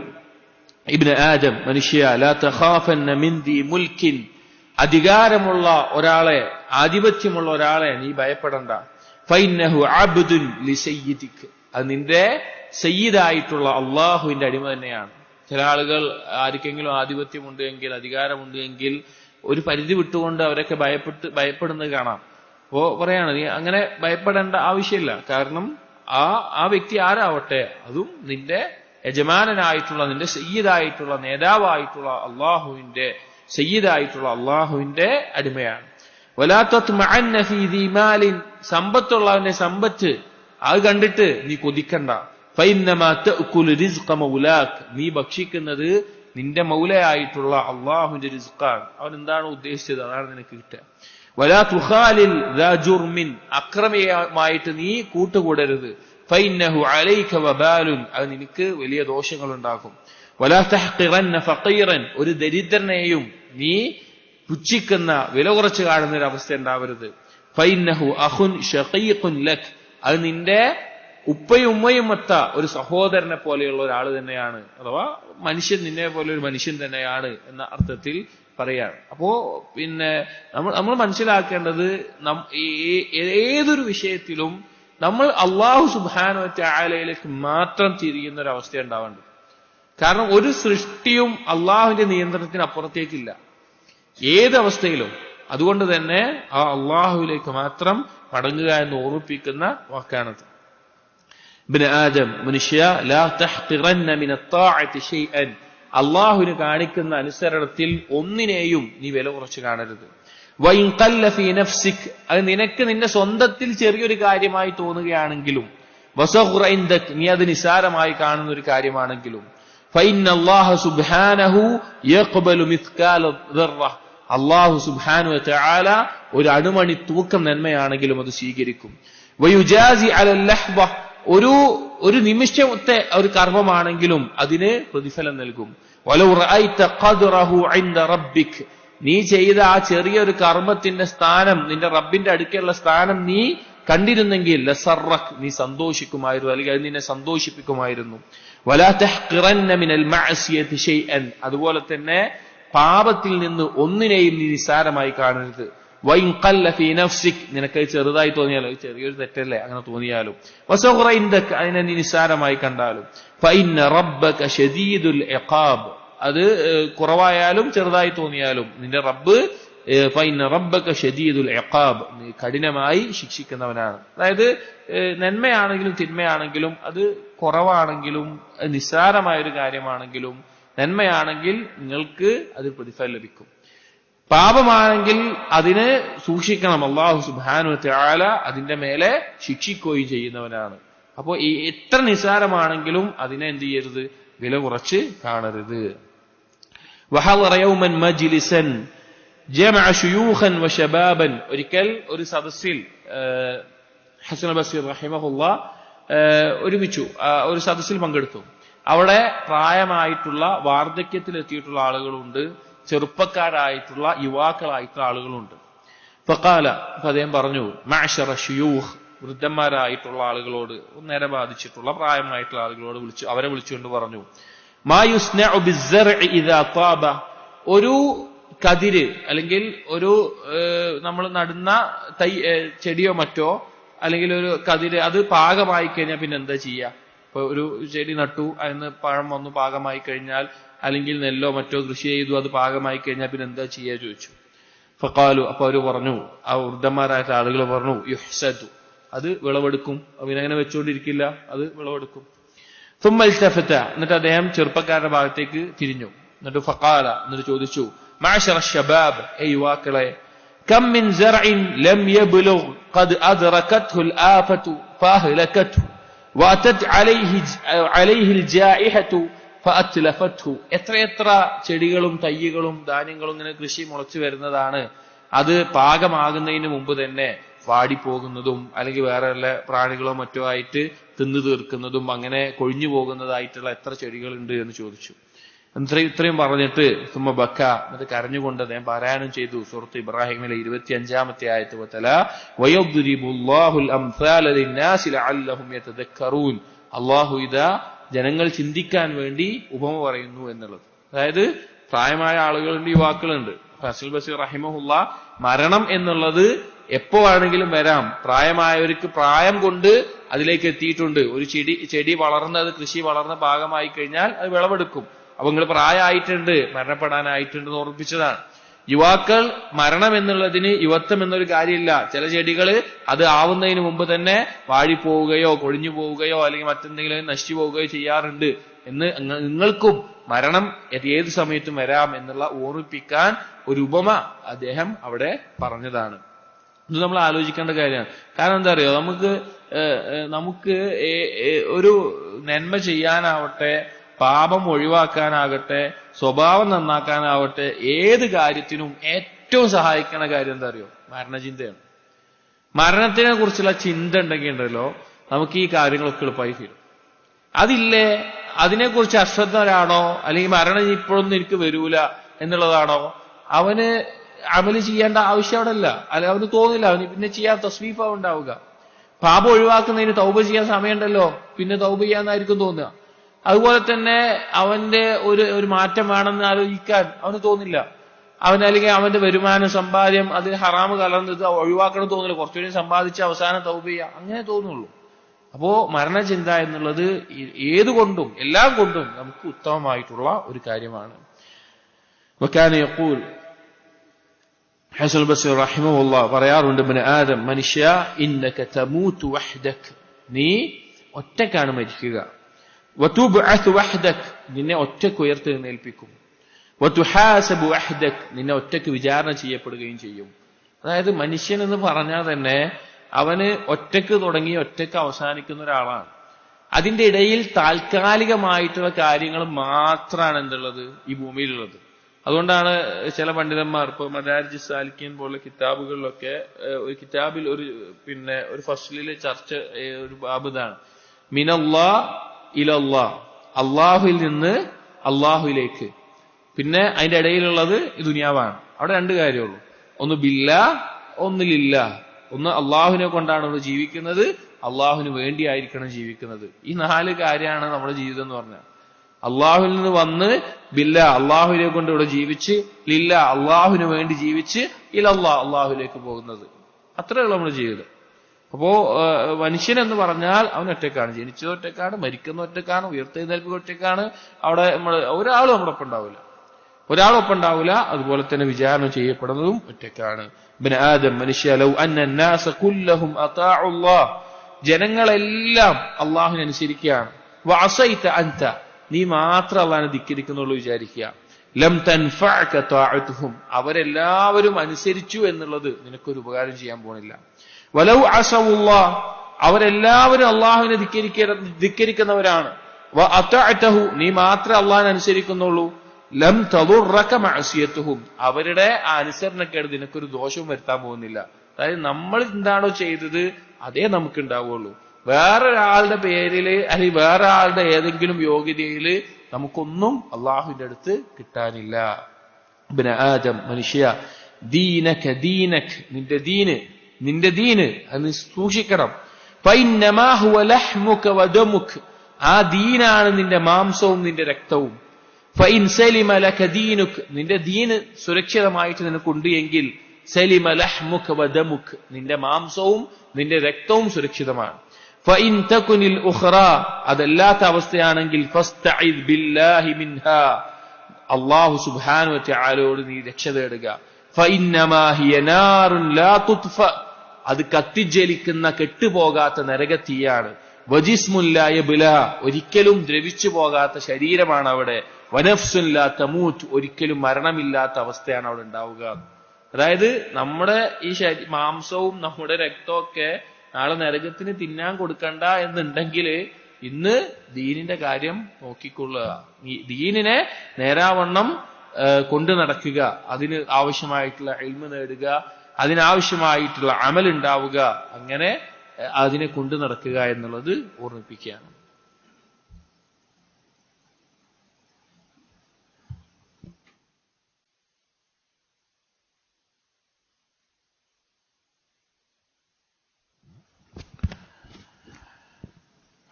ഇബ്നു ആദം, മനുഷ്യ, ലാ തഖാഫന്ന മിൻ ദി മുൽക്കിൻ, അധികാരമുള്ള ഒരാളെ, ആധിപത്യമുള്ള ഒരാളെ നീ ഭയപ്പെടണ്ട. ഫൈന്നഹു അബ്ദുൻ ലിസയ്യിദിക്, അത് നിന്റെ സയ്യിദായിട്ടുള്ള അള്ളാഹുവിന്റെ അടിമ തന്നെയാണ്. ചില ആളുകൾ ആർക്കെങ്കിലും ആധിപത്യമുണ്ട് എങ്കിൽ, അധികാരമുണ്ട് എങ്കിൽ ഒരു പരിധി വിട്ടുകൊണ്ട് അവരൊക്കെ ഭയപ്പെടുന്നത് കാണാം. അപ്പോ പറയാണ്, നീ അങ്ങനെ ഭയപ്പെടേണ്ട ആവശ്യമില്ല. കാരണം ആ വ്യക്തി ആരാവട്ടെ, അതും നിന്റെ യജമാനനായിട്ടുള്ള, നിന്റെ സയ്യിദായിട്ടുള്ള, നേതാവായിട്ടുള്ള അള്ളാഹുവിന്റെ, സയ്യിദായിട്ടുള്ള അള്ളാഹുവിന്റെ അടിമയാണ്. വലാ തത്മഅന്ന ഫീ ദീ മാലിൻ, സമ്പത്തുള്ളവന്റെ സമ്പത്ത് അത് കണ്ടിട്ട് നീ കൊതിക്കണ്ട. ഫഇന്നമാ തഅകുലു റിസ്ഖ മൗലാക്, നീ ഭക്ഷിക്കുന്നത് നിന്റെ മൗലയായിട്ടുള്ള അള്ളാഹുവിന്റെ റിസ്ഖാണ്. അവൻ എന്താണ് ഉദ്ദേശിച്ചത് അതാണ് നിനക്ക് കിട്ടുക. വലാ തുഖാലിൽ ദാ ജുർമിൻ, അക്രമിയുമായിട്ട് നീ കൂട്ടുകൂടരുത്. ഫഇന്നഹു അലൈക വബാലുൻ, അത് നിനക്ക് വലിയ ദോഷങ്ങൾ ഉണ്ടാക്കും. വലാ തഹ്ഖിറന്ന ഫഖീറൻ, ഒരു ദരിദ്രനെയും നീ പുച്ഛിക്കുന്ന, വില കുറച്ച് കാണുന്ന ഒരു അവസ്ഥ ഉണ്ടാവരുത്. ഫഇന്നഹു അഖുൻ ഷഖീഖുൻ ലക്, അത് നിന്റെ ഉപ്പയും ഉമ്മയും ഒത്ത ഒരു സഹോദരനെ പോലെയുള്ള ഒരാൾ തന്നെയാണ്, അഥവാ മനുഷ്യൻ, നിന്നെ പോലെ ഒരു മനുഷ്യൻ തന്നെയാണ് എന്ന അർത്ഥത്തിൽ പറയാണ്. അപ്പോ നമ്മൾ മനസ്സിലാക്കേണ്ടത്, ഏതൊരു വിഷയത്തിലും നമ്മൾ അള്ളാഹു സുബ്ഹാനഹു വ തആലയിലേക്ക് മാത്രം തിരിയുന്ന ഒരു അവസ്ഥ ഉണ്ടാവേണ്ടത്. കാരണം ഒരു സൃഷ്ടിയും അള്ളാഹുവിന്റെ നിയന്ത്രണത്തിന് അപ്പുറത്തേക്കില്ല ഏത് അവസ്ഥയിലും. അതുകൊണ്ട് തന്നെ ആ അള്ളാഹുവിലേക്ക് മാത്രം മടങ്ങുക എന്ന് ഓർമ്മിപ്പിക്കുന്ന വാക്കാണത്. ഇബ്നു ആദം, മനുഷ്യ, ലാ തഹ്ഖിറന്ന മിന ത്വാഅതി ശൈഅൻ, അള്ളാഹുവിന് കാണിക്കുന്ന അനുസരണത്തിൽ ഒന്നിനെയും നീ വില കുറച്ച് കാണരുത്. വഇൻ ഖല്ല ഫീ നഫ്സിക്, അത് നിനക്ക് നിന്റെ സ്വന്തത്തിൽ ചെറിയൊരു കാര്യമായി തോന്നുകയാണെങ്കിലും, വസഗ്റ ഇൻദക്, നീ അത് നിസാരമായി കാണുന്ന ഒരു കാര്യമാണെങ്കിലും, ഫഇന്ന അല്ലാഹ സുബ്ഹാനഹു യഖ്ബലു മിസ്കാല ദർറ, അല്ലാഹു സുബ്ഹാനഹു വ തആല ഒരു അണുമണി തൂക്കം നന്മയാണെങ്കിലും അത് സ്വീകരിക്കും. വയുജാസി അലൽ ലഹ്ബ, ഒരു നിമിഷത്തെ ഒരു കർമ്മമാണെങ്കിലും അതിന് പ്രതിഫലം നൽകും. വലൗ റഅയ്ത ഖദ്റഹു ഇൻദ റബ്ബിക്, നീ ചെയ്ത ആ ചെറിയൊരു കർമ്മത്തിന്റെ സ്ഥാനം, നിന്റെ റബ്ബിന്റെ അടുക്കലുള്ള സ്ഥാനം നീ കണ്ടിരുന്നെങ്കിൽ ലസറക്, നീ സന്തോഷിക്കുമായിരുന്നു, അല്ലെങ്കിൽ അത് നിന്നെ സന്തോഷിപ്പിക്കുമായിരുന്നു. വലാ തഹ്ഖിറന്ന മിനൽ മഅസിയതി ശൈഅൻ, അതുപോലെ തന്നെ പാപത്തിൽ നിന്ന് ഒന്നിനെയും നീ നിസാരമായി കാണരുത്. വഇൻ ഖല്ല ഫീ നഫ്സിക്, നിനക്ക് ചെറുതായി തോന്നിയാലോ, ചെറിയൊരു തെറ്റല്ലേ അങ്ങനെ തോന്നിയാലും, വസഗ്റ ഇൻദക, അതിനെ നീ നിസാരമായി കണ്ടാലും, ഫഇന്ന റബ്ബക ശദീദുൽ ഇഖാബ്, അത് കുറവായാലും ചെറുതായി തോന്നിയാലും നിന്റെ റബ്ബ്, ഫഇന്ന റബ്ബക ശദീദുൽ ഇഖാബ്, കഠിനമായി ശിക്ഷിക്കുന്നവനാണ്. അതായത് നന്മയാണെങ്കിലും തിന്മയാണെങ്കിലും, അത് കുറവാണെങ്കിലും നിസ്സാരമായൊരു കാര്യമാണെങ്കിലും, നന്മയാണെങ്കിൽ നിങ്ങൾക്ക് അത് പ്രതിഫലം ലഭിക്കും. പാപമാണെങ്കിൽ അതിനെ സൂക്ഷിക്കണം. അല്ലാഹു സുബ്ഹാനഹു വ തആല അതിന്റെ മേലെ ശിക്ഷിക്കുകയും ചെയ്യുന്നവനാണ്. അപ്പോ എത്ര നിസ്സാരമാണെങ്കിലും അതിനെ എന്ത് ചെയ്യരുത്, വില കുറച്ച് കാണരുത്. വഹളറ യൗമൻ മജ്ലിസൻ ജമഅ ശുയൂഖൻ വശബാബൻ, ഒരിക്കൽ ഒരു സദസ്സിൽ ഹസൻ ബസ്രി റഹിമഹുല്ലാഹ് ഒരുമിച്ചു ഒരു സദസ്സിൽ പങ്കെടുത്തു. അവിടെ പ്രായമായിട്ടുള്ള, വാർദ്ധക്യത്തിലെത്തിയിട്ടുള്ള ആളുകളുണ്ട്, ചെറുപ്പക്കാരായിട്ടുള്ള, യുവാക്കളായിട്ടുള്ള ആളുകളുണ്ട്. ഫഖാല, അദ്ദേഹം പറഞ്ഞു, മഅശറ ശുയൂഖ്, വൃദ്ധന്മാരായിട്ടുള്ള ആളുകളോട്, നേരെ ബാധിച്ചിട്ടുള്ള പ്രായമായിട്ടുള്ള ആളുകളോട് അവരെ വിളിച്ചുകൊണ്ട് പറഞ്ഞു, മാ യുസ്നഉ ബിസ്സർഇ ഇദാ താബ, ഒരു കതിര് അല്ലെങ്കിൽ ഒരു നമ്മൾ നടുന്ന ചെടിയോ മറ്റോ അല്ലെങ്കിൽ ഒരു കതിര് അത് പാകമായി കഴിഞ്ഞാൽ പിന്നെ എന്താ ചെയ്യുക? ഇപ്പൊ ഒരു ചെടി നട്ടു, അതിന് പഴം വന്നു, പാകമായി കഴിഞ്ഞാൽ, അല്ലെങ്കിൽ നെല്ലോ മറ്റോ കൃഷി ചെയ്തു, അത് പാകമായി കഴിഞ്ഞാൽ പിന്നെ എന്താ ചെയ്യുക ചോദിച്ചു. ഫഖാലു, അപ്പൊ അവര് പറഞ്ഞു, ആ വൃദ്ധന്മാരായ ആളുകൾ പറഞ്ഞു, യുഹ്സദു, അത് വിളവെടുക്കും. പിന്നെ അങ്ങനെ വെച്ചുകൊണ്ടിരിക്കില്ല, അത് വിളവെടുക്കും. ثم التفت, എന്നിട്ട് അദ്ദേഹം ചെറുപ്പക്കാരുടെ ഭാഗത്തേക്ക് തിരിഞ്ഞു. എന്നിട്ട് ഫഖാല, എന്നിട്ട് ചോദിച്ചു, മഅശറ الشباب, യുവാക്കളെ, كم من زرع لم يبلغ قد أدركته الآفة فأهلكته وأتت عليه الجائحة فأتلفته. എത്ര ചെടികളും തയ്യകളും ധാന്യങ്ങളും ഇങ്ങനെ കൃഷി മുളച്ചു വരുന്നതാണ്, അത് പാകമാകുന്നതിന് മുമ്പ് തന്നെ വാടിപ്പോകുന്നതും അല്ലെങ്കിൽ വേറെ വല്ല പ്രാണികളോ മറ്റോ ആയിട്ട് തിന്നു തീർക്കുന്നതും അങ്ങനെ കൊഴിഞ്ഞു പോകുന്നതായിട്ടുള്ള എത്ര ചെടികളുണ്ട് എന്ന് ചോദിച്ചു. ഇത്രയും പറഞ്ഞിട്ട് സുമ്മ ബക്ക, എന്നിട്ട് കരഞ്ഞുകൊണ്ട് അദ്ദേഹം പാരായണം ചെയ്തു സൂറത്ത് ഇബ്രാഹിമിലെ 25-ാമത്തെ ആയത്ത്, വതല വയദ്രിബുല്ലാഹുൽ അംസാല ലിന്നാസി ലഅല്ലഹും യതദക്കറൂൻ, അല്ലാഹു ഇദാ ജനങ്ങൾ ചിന്തിക്കാൻ വേണ്ടി ഉപമ പറയുന്നു എന്നുള്ളത്. അതായത് പ്രായമായ ആളുകളുണ്ട്, യുവാക്കളുണ്ട്. ഫസൽ ബസീർ റഹിമഹുല്ലാ, മരണം എന്നുള്ളത് എപ്പോ വേണമെങ്കിലും വരാം. പ്രായമായവർക്ക് പ്രായം കൊണ്ട് അതിലേക്ക് എത്തിയിട്ടുണ്ട്. ഒരു ചെടി വളർന്ന് അത് കൃഷി വളർന്ന ഭാഗമായി കഴിഞ്ഞാൽ അത് വിളവെടുക്കും. അപ്പൊ നിങ്ങൾ പ്രായമായിട്ടുണ്ട്, മരണപ്പെടാനായിട്ടുണ്ട് ഓർമ്മിപ്പിച്ചതാണ്. യുവാക്കൾ മരണം എന്നുള്ളതിന് യുവത്വം എന്നൊരു കാര്യമില്ല. ചില ചെടികള് അത് ആവുന്നതിന് മുമ്പ് തന്നെ വാടിപ്പോവുകയോ കൊഴിഞ്ഞു പോവുകയോ അല്ലെങ്കിൽ മറ്റെന്തെങ്കിലും നശിച്ചു പോവുകയോ ചെയ്യാറുണ്ട് എന്ന് നിങ്ങൾക്കും മരണം ഏത് സമയത്തും വരാം എന്നുള്ള ഓർമ്മിപ്പിക്കാൻ ഒരു ഉപമ അദ്ദേഹം അവിടെ പറഞ്ഞതാണ്. ഇത് നമ്മൾ ആലോചിക്കേണ്ട കാര്യമാണ്. കാരണം എന്താ അറിയോ, നമുക്ക് ഒരു നന്മ ചെയ്യാനാവട്ടെ, പാപം ഒഴിവാക്കാനാകട്ടെ, സ്വഭാവം നന്നാക്കാനാവട്ടെ, ഏത് കാര്യത്തിനും ഏറ്റവും സഹായിക്കുന്ന കാര്യം എന്താ അറിയോ? മരണചിന്തയാണ്. മരണത്തിനെ കുറിച്ചുള്ള ചിന്ത ഉണ്ടല്ലോ, നമുക്ക് ഈ കാര്യങ്ങളൊക്കെ എളുപ്പമായി തീരും. അതില്ലേ, അതിനെക്കുറിച്ച് അശ്രദ്ധരാണോ അല്ലെങ്കിൽ മരണം ഇപ്പോഴൊന്നും എനിക്ക് വരൂല എന്നുള്ളതാണോ, അവന് അമല് ചെയ്യേണ്ട ആവശ്യം അവിടെ ഇല്ല. അല്ല, അവന് തോന്നില്ല, അവന് പിന്നെ ചെയ്യാൻ തസ്വീഫാ ഉണ്ടാവുക. പാപം ഒഴിവാക്കുന്നതിന് തൗബ ചെയ്യാൻ സമയമുണ്ടല്ലോ, പിന്നെ തൗബ ചെയ്യാന്നായിരിക്കും തോന്നുക. അതുപോലെ തന്നെ അവന്റെ ഒരു മാറ്റം വേണമെന്ന് ആലോചിക്കാൻ അവന് തോന്നില്ല. അല്ലെങ്കിൽ അവന്റെ വരുമാനം സമ്പാദ്യം അതിൽ ഹറാമ് കലർന്നത് ഒഴിവാക്കണം തോന്നില്ല. കുറച്ചുകൂടി സമ്പാദിച്ച് അവസാനം തൗബ ചെയ്യുക, അങ്ങനെ തോന്നുള്ളൂ. അപ്പോ മരണചിന്ത എന്നുള്ളത് ഏതുകൊണ്ടും എല്ലാം കൊണ്ടും നമുക്ക് ഉത്തമമായിട്ടുള്ള ഒരു കാര്യമാണ്. ഹസൻ ബസീർ റഹിമഹുല്ലാഹ് പറയാറുണ്ട്, ഇബ്നു ആദം, മനുഷ്യ, ഇന്നക തമൂതു വഹ്ദക്, നീ ഒറ്റക്കാണ് മരിക്കുക. വതുബ്അതു വഹ്ദക്, നിന്നെ ഒറ്റക്ക് ഉയർത്തെഴുന്നേൽപ്പിക്കും. വതുഹാസബു വഹ്ദക്, നിന്നെ ഒറ്റക്ക് വിചാരണ ചെയ്യപ്പെടുകയും ചെയ്യും. അതായത് മനുഷ്യൻ എന്ന് പറഞ്ഞാൽ തന്നെ അവന് ഒറ്റക്ക് തുടങ്ങി ഒറ്റക്ക് അവസാനിക്കുന്ന ഒരാളാണ്. അതിന്റെ ഇടയിൽ താൽക്കാലികമായിട്ടുള്ള കാര്യങ്ങൾ മാത്രമാണ് എന്തുള്ളത്, ഈ ഭൂമിയിലുള്ളത്. അതുകൊണ്ടാണ് ചില പണ്ഡിതന്മാർ ഇപ്പൊ മദാരിജ് സാലിക്കീൻ പോലുള്ള കിതാബുകളിലൊക്കെ ഒരു കിതാബിൽ ഒരു ഫസ്ലില് ചർച്ച ഒരു ബാബുതാണ്, മിനല്ലാ ഇലല്ലാ, അള്ളാഹുവിൽ നിന്ന് അള്ളാഹുവിലേക്ക്. പിന്നെ അതിന്റെ ഇടയിലുള്ളത് ദുനിയാവാണ്. അവിടെ രണ്ട് കാര്യമുള്ളൂ, ഒന്ന് ബില്ലാ, ഒന്ന് ലില്ലാ. ഒന്ന് അള്ളാഹുവിനെ കൊണ്ടാണ് നമ്മൾ ജീവിക്കുന്നത്, അള്ളാഹുവിന് വേണ്ടിയായിരിക്കണം ജീവിക്കുന്നത്. ഈ 4 കാര്യമാണ് നമ്മുടെ ജീവിതം എന്ന് പറഞ്ഞാൽ. അള്ളാഹുവിൽ നിന്ന് വന്ന് ബില്ല, അള്ളാഹുവിനെ കൊണ്ട് ഇവിടെ ജീവിച്ച്, ലില്ല, അള്ളാഹുവിന് വേണ്ടി ജീവിച്ച്, ഇലല്ലാ, അള്ളാഹുവിലേക്ക് പോകുന്നത്. അത്രയുള്ള നമ്മുടെ ജീവിതം. അപ്പോ മനുഷ്യൻ എന്ന് പറഞ്ഞാൽ അവൻ ഒറ്റക്കാണ്, ജനിച്ചത് ഒറ്റക്കാണ്, മരിക്കുന്ന ഒറ്റക്കാണ്, ഉയർത്തെഴുന്നേൽക്കുക ഒറ്റക്കാണ്. അവിടെ ഒരാളും നമ്മുടെ ഒപ്പം ഉണ്ടാവില്ല. അതുപോലെ തന്നെ വിചാരണ ചെയ്യപ്പെടുന്നതും ഒറ്റക്കാണ്. ഇബ്നു ആദം, മനുഷ്യ, ലൗ അന്ന الناس كلهم اطاعوا الله, ജനങ്ങളെല്ലാം അള്ളാഹുവിനെ അനുസരിക്കുകയാണ്. വഅസൈത അൻത, നീ മാത്രം അള്ളാഹിനെ ധിക്കരിക്കുന്നുള്ളൂ വിചാരിക്കുക. ലം തൻഫഅക ത്വാഅതുഹും, അവരെല്ലാവരും അനുസരിച്ചു എന്നുള്ളത് നിനക്കൊരു ഉപകാരം ചെയ്യാൻ പോണില്ല. വലൗ അസവുല്ലാഹ്, അവരെല്ലാവരും അള്ളാഹുവിനെ ധിക്കരിക്കുന്നവരാണ്. വഅതഅതഹു, നീ മാത്രം അള്ളാഹിനെ അനുസരിക്കുന്നുള്ളൂ. ലം തദുറക മഅസിയതുഹും, അവരുടെ ആ അനുസരണക്കേട് നിനക്കൊരു ദോഷവും വരുത്താൻ പോകുന്നില്ല. അതായത് നമ്മൾ എന്താണോ ചെയ്തത് അതേ നമുക്ക് ഉണ്ടാവുള്ളൂ. വേറൊരാളുടെ പേരില് അല്ലെങ്കിൽ വേറെ ആളുടെ ഏതെങ്കിലും യോഗ്യതയില് നമുക്കൊന്നും അള്ളാഹുവിന്റെ അടുത്ത് കിട്ടാനില്ല. ഇബ്നു ആദം, മനുഷ്യ, ദീനക ദീനക്, നിന്റെ ദീന് അത് സൂക്ഷിക്കണം. ഫഇന്നമാ ഹുവ ലഹ്മുക വദമുക, ആ ദീനാണ് നിന്റെ മാംസവും നിന്റെ രക്തവും. ഫഇൻ സലിമ ലക ദീനുക, നിന്റെ ദീന് സുരക്ഷിതമായിട്ട് നിനക്കുണ്ട് എങ്കിൽ സലിമ ലഹ്മുക വദമുക, നിന്റെ മാംസവും നിന്റെ രക്തവും സുരക്ഷിതമാണ്. ഫഇൻ തകുനിൽ ഉഖറ, അതല്ലാത്ത അവസ്ഥയാണെങ്കിൽ ഫസ്തഇദ് ബില്ലാഹി മിൻഹാ, അല്ലാഹു സുബ്ഹാനഹു വ തആലയോട് നീ രക്ഷ തേടുക. ഫഇന്നമാ ഹിയ നാറുൻ ലാ തുത്ഫ, അത് കത്തിജ്വലിക്കുന്ന കെട്ടുപോകാത്ത നരകത്തീയാണ്. വജിസ്മുൻ ലാ യബ്ലാ, ഒരിക്കലും ദ്രവിച്ചു പോകാത്ത ശരീരമാണ് അവിടെ. വനഫ്സുൻ ലാ തമൂത്ത്, ഒരിക്കലും മരണമില്ലാത്ത അവസ്ഥയാണ് അവിടെ ഉണ്ടാവുക. അതായത് നമ്മുടെ ഈ മാംസവും നമ്മുടെ രക്തവും ഒക്കെ നാളെ നരകത്തിന് തിന്നാൻ കൊടുക്കണ്ട എന്നുണ്ടെങ്കിൽ ഇന്ന് ദീനിന്റെ കാര്യം നോക്കിക്കൊള്ളുക. ദീനിനെ നേരാവണ്ണം കൊണ്ടു നടക്കുക, അതിന് ആവശ്യമായിട്ടുള്ള ഇൽമ് നേടുക, അതിനാവശ്യമായിട്ടുള്ള അമൽ ഉണ്ടാവുക, അങ്ങനെ അതിനെ കൊണ്ടു നടക്കുക എന്നുള്ളത് ഓർമ്മിപ്പിക്കുകയാണ്.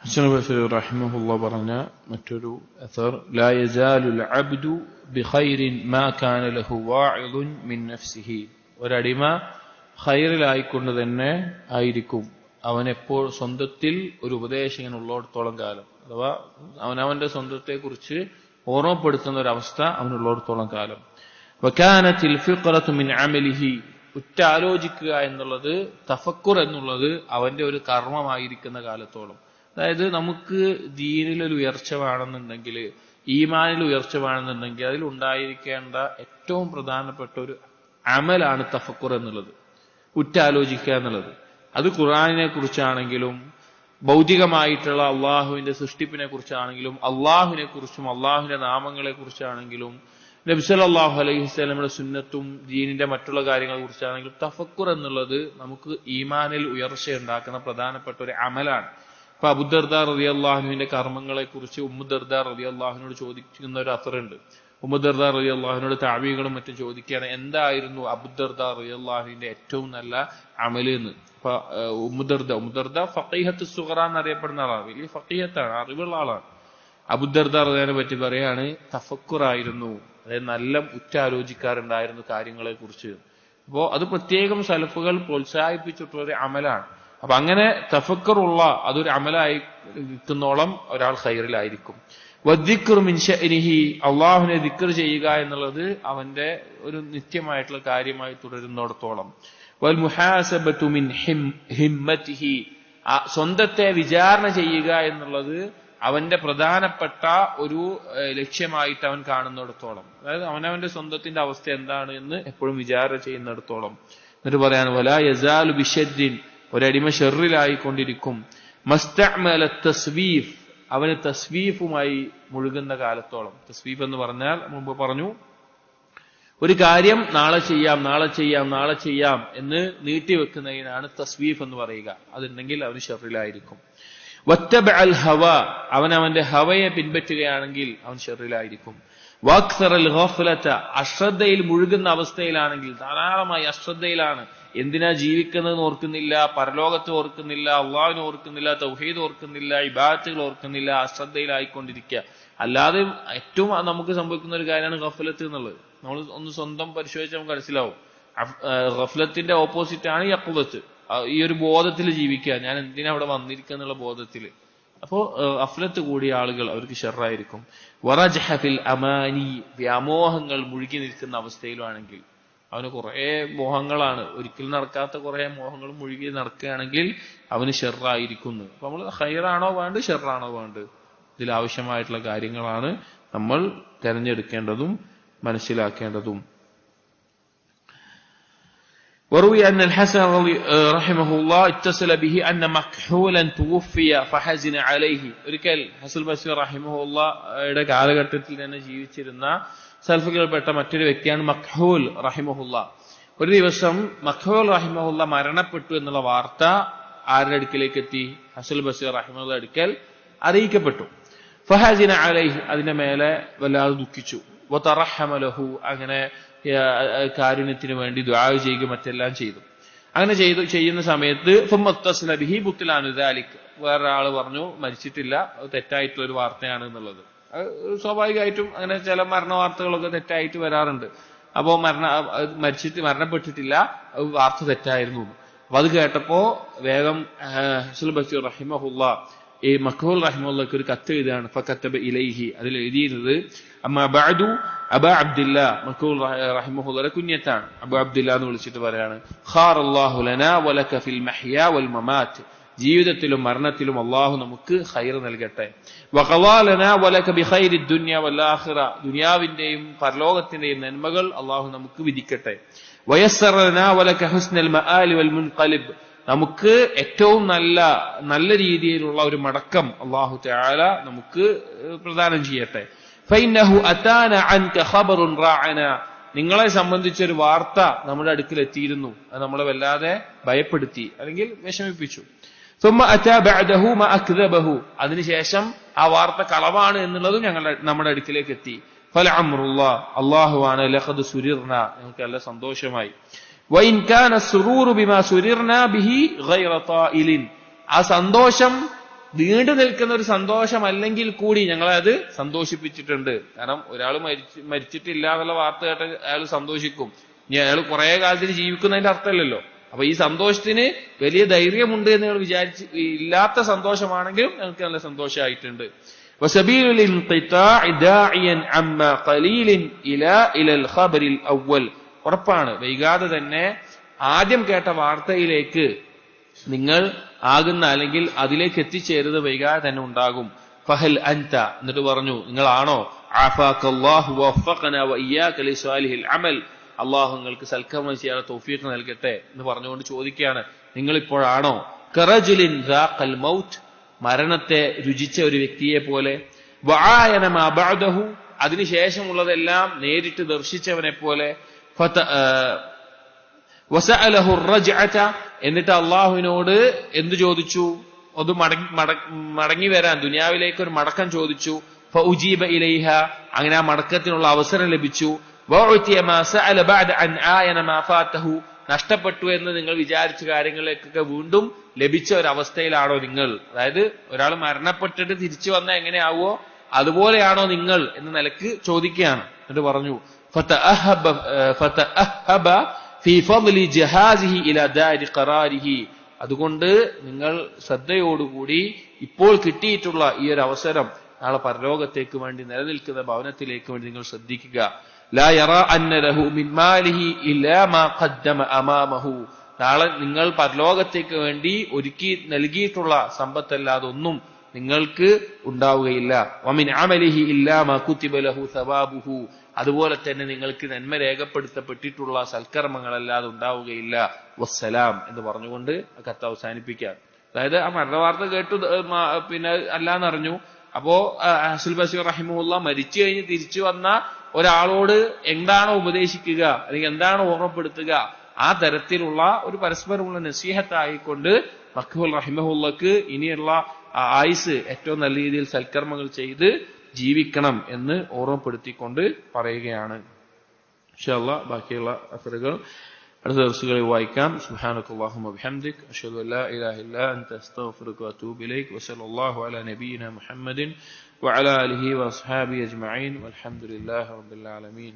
ഹസൻ ബസ്രി റഹിമഹുല്ലാഹ് പറഞ്ഞ മറ്റൊരു അസർ, ലാ യസാലുൽ അബ്ദു ബിഖൈരിൻ മാ കാന ലഹു വാഇദുൻ മിൻ നഫ്സിഹി, ഒരടിമ ഖൈറിലായിക്കൊണ്ട് തന്നെ ആയിരിക്കും അവനെപ്പോൾ സ്വന്തത്തിൽ ഒരു ഉപദേശകൻ ഉള്ളിടത്തോളം കാലം, അഥവാ അവനവന്റെ സ്വന്തത്തെ കുറിച്ച് ഓർമ്മപ്പെടുത്തുന്ന ഒരവസ്ഥ അവനുള്ളിടത്തോളം കാലം. വകാനത്തിൽ ഫിഖറതു മിൻ അമലിഹി, ഉറ്റാലോചിക്കുക എന്നുള്ളത്, തഫക്കുർ എന്നുള്ളത് അവന്റെ ഒരു കർമ്മമായിരിക്കുന്ന കാലത്തോളം. അതായത് നമുക്ക് ദീനിലൊരു ഉയർച്ച വേണമെന്നുണ്ടെങ്കിൽ, ഈമാനിൽ ഉയർച്ച വേണമെന്നുണ്ടെങ്കിൽ അതിൽ ഉണ്ടായിരിക്കേണ്ട ഏറ്റവും പ്രധാനപ്പെട്ട ഒരു അമലാണ് തഫക്കുർ എന്നുള്ളത്, ഉറ്റാലോചിക്കുക എന്നുള്ളത്. അത് ഖുർആനിനെ കുറിച്ചാണെങ്കിലും ഭൗതികമായിട്ടുള്ള അള്ളാഹുവിന്റെ സൃഷ്ടിപ്പിനെ കുറിച്ചാണെങ്കിലും അള്ളാഹുവിനെ കുറിച്ചും അള്ളാഹുവിന്റെ നാമങ്ങളെ കുറിച്ചാണെങ്കിലും നബി സല്ലല്ലാഹു അലൈഹി വസല്ലമയുടെ സുന്നത്തും ദീനിന്റെ മറ്റുള്ള കാര്യങ്ങളെ കുറിച്ചാണെങ്കിലും തഫക്കുർ എന്നുള്ളത് നമുക്ക് ഈമാനിൽ ഉയർച്ച ഉണ്ടാക്കുന്ന പ്രധാനപ്പെട്ട ഒരു അമലാണ്. ഇപ്പൊ അബൂദർദാ റളിയല്ലാഹുവിന്റെ കർമ്മങ്ങളെ കുറിച്ച് ഉമ്മുദർദാ റളിയല്ലാഹുവിനോട് ചോദിക്കുന്ന ഒരു അസറുണ്ട്. ഉമ്മുദർദാ റളിയല്ലാഹുവിനോട് താബീകളും മറ്റും ചോദിക്കുകയാണ്, എന്തായിരുന്നു അബൂദർദാ റളിയല്ലാഹുവിന്റെ ഏറ്റവും നല്ല അമല് എന്ന്. അപ്പൊ ഉമ്മുദർദാ ഫഖീഹത്തു സുഗ്റ എന്നറിയപ്പെടുന്ന ആളാണ്, വലിയ ഫഖീഹത്താണ്, അറിവുള്ള ആളാണ്. അബൂദർദാ റളിയല്ലാഹുവിനെ പറ്റി പറയാണ്, തഫക്കുറായിരുന്നു, അതായത് നല്ല ഉറ്റാലോചിക്കാറുണ്ടായിരുന്നു കാര്യങ്ങളെ കുറിച്ച്. അപ്പോ അത് പ്രത്യേകം സലഫുകൾ പ്രോത്സാഹിപ്പിച്ചിട്ടുള്ള ഒരു അമലാണ്. അപ്പൊ അങ്ങനെ തഫക്കറുള്ള അതൊരു അമലായി നിൽക്കുന്നോളം ഒരാൾ ഖൈറിലായിരിക്കും. വദ്ദിക്റു മിൻ ശഅനിഹി, അള്ളാഹുവിനെ ദിക്ർ ചെയ്യുക എന്നുള്ളത് അവന്റെ ഒരു നിത്യമായിട്ടുള്ള കാര്യമായി തുടരുന്നിടത്തോളം. വൽ മുഹാസബതു മിൻ ഹിമ്മതിഹി, സ്വന്തത്തെ വിചാരണ ചെയ്യുക എന്നുള്ളത് അവന്റെ പ്രധാനപ്പെട്ട ഒരു ലക്ഷ്യമായിട്ട് അവൻ കാണുന്നിടത്തോളം, അതായത് അവനവന്റെ സ്വന്തത്തിന്റെ അവസ്ഥ എന്താണ് എന്ന് എപ്പോഴും വിചാരണ ചെയ്യുന്നിടത്തോളം. എന്നിട്ട് പറയാണ്, വലാ യസാലു ബിശദ്ദിൻ, ഒരടിമ ഷെറിലായിക്കൊണ്ടിരിക്കും. മസ്തഅമല തസ്വീഫ്, അവന് തസ്വീഫുമായി മുഴുകുന്ന കാലത്തോളം. തസ്വീഫ് എന്ന് പറഞ്ഞാൽ മുമ്പ് പറഞ്ഞു, ഒരു കാര്യം നാളെ ചെയ്യാം നാളെ ചെയ്യാം നാളെ ചെയ്യാം എന്ന് നീട്ടിവെക്കുന്നതിനാണ് തസ്വീഫ് എന്ന് പറയുക. അതുണ്ടെങ്കിൽ അവന് ഷെറിലായിരിക്കും. വത്തബഅൽ ഹവ, അവനവന്റെ ഹവയെ പിൻപറ്റുകയാണെങ്കിൽ അവൻ ഷെറിലായിരിക്കും. വഅക്സറൽ ഗഫലത, അശ്രദ്ധയിൽ മുഴുകുന്ന അവസ്ഥയിലാണെങ്കിൽ, ധാരാളമായി അശ്രദ്ധയിലാണ്, എന്തിനാ ജീവിക്കുന്നതെന്ന് ഓർക്കുന്നില്ല, പരലോകത്ത് ഓർക്കുന്നില്ല, അള്ളാഹുവിനെ ഓർക്കുന്നില്ല, തൗഹീദ് ഓർക്കുന്നില്ല, ഇബാദത്തുകൾ ഓർക്കുന്നില്ല, അശ്രദ്ധയിലായിക്കൊണ്ടിരിക്കുക. അല്ലാതെ ഏറ്റവും നമുക്ക് സംഭവിക്കുന്ന ഒരു കാര്യമാണ് ഗഫലത്ത് എന്നുള്ളത്. നമ്മൾ ഒന്ന് സ്വന്തം പരിശോധിച്ചാൽ നമുക്ക് മനസ്സിലാവും. ഗഫലത്തിന്റെ ഓപ്പോസിറ്റ് ആണ് യഖ്ലത്ത്. ഈ ഒരു ബോധത്തിൽ ജീവിക്കുക, ഞാൻ എന്തിനാ അവിടെ വന്നിരിക്കുക എന്നുള്ള ബോധത്തിൽ. അപ്പോ ഗഫലത്ത് കൂടിയ ആളുകൾ അവർക്ക് ഷർറായിരിക്കും. വറജ്ഹ ഫിൽ അമാനി, വ്യാമോഹങ്ങൾ മുഴുകി നിൽക്കുന്ന അവസ്ഥയിലാണെങ്കിൽ, അവന് കുറെ മോഹങ്ങളാണ്, ഒരിക്കലും നടക്കാത്ത കുറെ മോഹങ്ങൾ മുഴുകി നടക്കുകയാണെങ്കിൽ അവന് ഷെറായിരിക്കുന്നു. അപ്പൊ നമ്മൾ ഖൈറാണോ വേണ്ടത് ഷെറാണോ വേണ്ടത്, ഇതിൽ ആവശ്യമായിട്ടുള്ള കാര്യങ്ങളാണ് നമ്മൾ തിരഞ്ഞെടുക്കേണ്ടതും മനസ്സിലാക്കേണ്ടതും. وروي أن الحسن رحمه الله اتصل به أن مكحولا توفي فحزن عليه. ഒരിക്കൽ ഹസൻ ബസ്രി റഹിമഹുള്ളയുടെ കാലഘട്ടത്തിൽ തന്നെ ജീവിച്ചിരുന്ന സൽഫുകൾപ്പെട്ട മറ്റൊരു വ്യക്തിയാണ് മക്ഹൂൽ റഹിമഹുല്ല. ഒരു ദിവസം മക്ഹൂൽ റഹിമഹുല്ല മരണപ്പെട്ടു എന്നുള്ള വാർത്ത ആരുടെ അടുക്കിലേക്ക് എത്തി? ഹസൻ ബസ്രി റഹിമഹുള്ള അടുക്കൽ അറിയിക്കപ്പെട്ടു. ഫഹസിന അലൈഹി, അതിന്റെ മേലെ വല്ലാതെ ദുഃഖിച്ചു. വതറഹമ ലഹു, അങ്ങനെ കാരുണ്യത്തിന് വേണ്ടി ദുആ ചെയ്യുക മറ്റെല്ലാം ചെയ്തു. അങ്ങനെ ചെയ്യുന്ന സമയത്ത് ബിഹി ബുത്ലാനു ദാലിക്, വേറൊരാള് പറഞ്ഞു മരിച്ചിട്ടില്ല, അത് തെറ്റായിട്ടുള്ള ഒരു വാർത്തയാണ് എന്നുള്ളത്. സ്വാഭാവികമായിട്ടും അങ്ങനെ ചില മരണ വാർത്തകളൊക്കെ തെറ്റായിട്ട് വരാറുണ്ട്. അപ്പോ മരണപ്പെട്ടിട്ടില്ല, വാർത്ത തെറ്റായിരുന്നു. അപ്പൊ അത് കേട്ടപ്പോ വേഗം ഹസനുൽ ബസ്രി റഹിമഹുല്ലാ ഈ മഖ്ഹൂൽ റഹിമഹുല്ലക്ക് ഒരു കത്ത് എഴുതുകയാണ്. ഫകതബ ഇലൈഹി, അതിൽ എഴുതിയിരുന്നത് അമ്മാ ബഅദു അബാ അബ്ദുല്ലാ, മഖ്ഹൂൽ റഹിമഹുല്ലയുടെ കുഞ്ഞത്താണ്. അബൂ അബ്ദുല്ലാ എന്ന് വിളിച്ചിട്ട് പറയാണ്, ഖാറല്ലാഹു ലനാ വലക ഫിൽ മഹ്യാ വൽ മമാത്ത്, ജീവിതത്തിലും മരണത്തിലും അള്ളാഹു നമുക്ക് ഖൈർ നൽകട്ടെ. വഖളാ ലനാ വലക ബിഖൈരി ദുനിയ വൽ ആഖിറ, ദുനിയാവിന്റെയും പരലോകത്തിന്റെയും നന്മകൾ അള്ളാഹു നമുക്ക് വിധിക്കട്ടെ. വയസ്സറ ലനാ വലക ഹുസ്നൽ മആലി വൽ മുൻഖലിബ്, നമുക്ക് ഏറ്റവും നല്ല രീതിയിലുള്ള ഒരു മടക്കം അല്ലാഹു തആല നമുക്ക് പ്രദാനം ചെയ്യട്ടെ. ഫഇന്നഹു അതാന അൻക ഖബറുൻ റഅന, നിങ്ങളെ സംബന്ധിച്ചൊരു വാർത്ത നമ്മുടെ അടുക്കൽ എത്തിയിരുന്നു, അത് നമ്മളെ വല്ലാതെ ഭയപ്പെടുത്തി അല്ലെങ്കിൽ വിഷമിപ്പിച്ചു. ثم أتى بعده ما أكذبه, അതിനുശേഷം ആ വാർത്ത കളവാണ് എന്നുള്ളതും നമ്മുടെ അടുക്കിലേക്ക് എത്തി. ഫലഅംറുല്ലാഹ്, അല്ലാഹുവാണ്, ലഖദ് സുരിർന, ഞങ്ങൾക്ക് നല്ല സന്തോഷമായി. വഇൻ കാന السرور بما سررنا به غير طائل, ആ സന്തോഷം നീണ്ടു നിൽക്കുന്ന ഒരു സന്തോഷമല്ലെങ്കിൽ കൂടി ഞങ്ങളെ അത് സന്തോഷിപ്പിച്ചിട്ടുണ്ട്. കാരണം ഒരാൾ മരിച്ചിട്ടില്ല എന്നുള്ള വാർത്ത കേട്ട് അയാൾ സന്തോഷിക്കും, ഇനി അയാൾ കുറെ കാലത്തിന് ജീവിക്കുന്നതിന്റെ അർത്ഥമല്ലല്ലോ. അപ്പൊ ഈ സന്തോഷത്തിന് വലിയ ധൈര്യമുണ്ട് എന്ന് ഞങ്ങൾ വിചാരിച്ച് ഇല്ലാത്ത സന്തോഷമാണെങ്കിലും ഞങ്ങൾക്ക് നല്ല സന്തോഷമായിട്ടുണ്ട്. വസബീലുൽ ഇൻഖിതാഇ ദാഇയൻ അമ്മാ ഖലീലിൻ ഇലാ ഇലൽ ഖബറിൽ അവ്വൽ, ഉറപ്പാണ് വൈകാതെ തന്നെ ആദ്യം കേട്ട വാർത്തയിലേക്ക് നിങ്ങൾ ആകുന്ന അല്ലെങ്കിൽ അതിലേക്ക് എത്തിച്ചേരുന്നത് വൈകാതെ തന്നെ ഉണ്ടാകും. ഫഹൽ അൻത, എന്നിട്ട് പറഞ്ഞു നിങ്ങളാണോ, ആഫാകല്ലാഹു വവഫഖനാ വഇയ്യാക ലിസാലിഹിൽ അമൽ, അള്ളാഹു നിങ്ങൾക്ക് സൽക്കർമ്മം ചെയ്യാനുള്ള തൗഫീഖ് നൽകട്ടെ എന്ന് പറഞ്ഞുകൊണ്ട് ചോദിക്കുകയാണ്, നിങ്ങളിപ്പോഴാണോ കറജുലിൻ ദാഖൽ മൗത്ത്, മരണത്തെ രുചിച്ച ഒരു വ്യക്തിയെ പോലെ, വആയന മാ ബഅദഹു, അതിനുശേഷമുള്ളതെല്ലാം നേരിട്ട് ദർശിച്ചവനെ പോലെ, വസഅലഹു റജ്അത, എന്നിട്ട് അള്ളാഹുവിനോട് എന്തു ചോദിച്ചു, അത് മടങ്ങി വരാൻ ദുനിയാവിലേക്ക് ഒരു മടക്കം ചോദിച്ചു. ഫഉജീബ ഇലൈഹ, അങ്ങനെ ആ മടക്കത്തിനുള്ള അവസരം ലഭിച്ചു. വഉതിയ മാ സഅല ബഅദ അൻ ആയന മാ ഫാതഹു, നഷ്ടപ്പെട്ടു എന്ന് നിങ്ങൾ വിചാരിച്ച കാര്യങ്ങളിലേക്കൊക്കെ വീണ്ടും ലഭിച്ച ഒരു അവസ്ഥയിലാണോ നിങ്ങൾ? അതായത് ഒരാൾ മരണപ്പെട്ടിട്ട് തിരിച്ചു വന്നാൽ എങ്ങനെയാവോ അതുപോലെയാണോ നിങ്ങൾ എന്ന നിലക്ക് ചോദിക്കുകയാണ്. എന്നിട്ട് പറഞ്ഞു ഫതഅഹബ ഫീ ഫളി ജഹാസിഹി ഇലാ ദാരി ഖറാരിഹി, അതുകൊണ്ട് നിങ്ങൾ ശ്രദ്ധയോടുകൂടി ഇപ്പോൾ കിട്ടിയിട്ടുള്ള ഈ ഒരു അവസരം നാളെ പരലോകത്തേക്ക് വേണ്ടി നിലനിൽക്കുന്ന ഭവനത്തിലേക്ക് വേണ്ടി നിങ്ങൾ ശ്രദ്ധിക്കുക. ലാ യറാ അന്ന ലഹു മിൻ മാലിഹി ഇല്ലാ മാ ഖദ്ദമ അമാമഹു, നാളെ നിങ്ങൾ പരലോകത്തേക്ക് വേണ്ടി ഒരുക്കി നൽകിയിട്ടുള്ള സമ്പത്തല്ലാതെ ഒന്നും നിങ്ങൾക്ക് ഉണ്ടാവുകയില്ല. വമിൻ അമലിഹി ഇല്ലാ മാ കുതിബ ലഹു സവാബുഹു, അതുപോലെ തന്നെ നിങ്ങൾക്ക് നന്മ രേഖപ്പെടുത്തപ്പെട്ടിട്ടുള്ള സൽക്കർമ്മങ്ങളല്ലാതെ ഉണ്ടാവുകയില്ല. വസ്സലാം എന്ന് പറഞ്ഞുകൊണ്ട് കത്ത് അവസാനിപ്പിക്കാം. അതായത് ആ മരണവാർത്ത കേട്ടു പിന്നെ അല്ലാന്നറിഞ്ഞു. അപ്പോ ഹസനുൽ ബസ്രി റഹിമഹുല്ലാ മരിച്ചു കഴിഞ്ഞ് തിരിച്ചു വന്ന ഒരാളോട് എന്താണോ ഉപദേശിക്കുക അല്ലെങ്കിൽ എന്താണോ ഓർമ്മപ്പെടുത്തുക, ആ തരത്തിലുള്ള ഒരു പരസ്പരമുള്ള നസീഹത്തായിക്കൊണ്ട് മഖ്ഹൂൽ റഹിമഹുല്ലക്ക് ഇനിയുള്ള ആയുസ് ഏറ്റവും നല്ല രീതിയിൽ സൽക്കർമ്മങ്ങൾ ചെയ്ത് ജീവിക്കണം എന്ന് ഓർമ്മപ്പെടുത്തിക്കൊണ്ട് പറയുകയാണ്. ഇൻഷാ അല്ലാഹ് ബാക്കിയുള്ള അസറുകൾ അടുത്ത ദിവസങ്ങളിൽ വായിക്കാം. സുബ്ഹാനകല്ലാഹുമ്മ വബിഹംദിക അഷ്ഹദു അൻ ലാ ഇലാഹ ഇല്ലാ അൻത അസ്തഗ്ഫിറുക വഅതൂബു ഇലൈക് വസല്ലല്ലാഹു അലാ നബിയിനാ മുഹമ്മദിൻ വഅലാ ആലിഹി വഅസ്ഹാബിഹി അജ്മഈൻ വൽഹംദുലില്ലാഹി റബ്ബിൽ ആലമീൻ.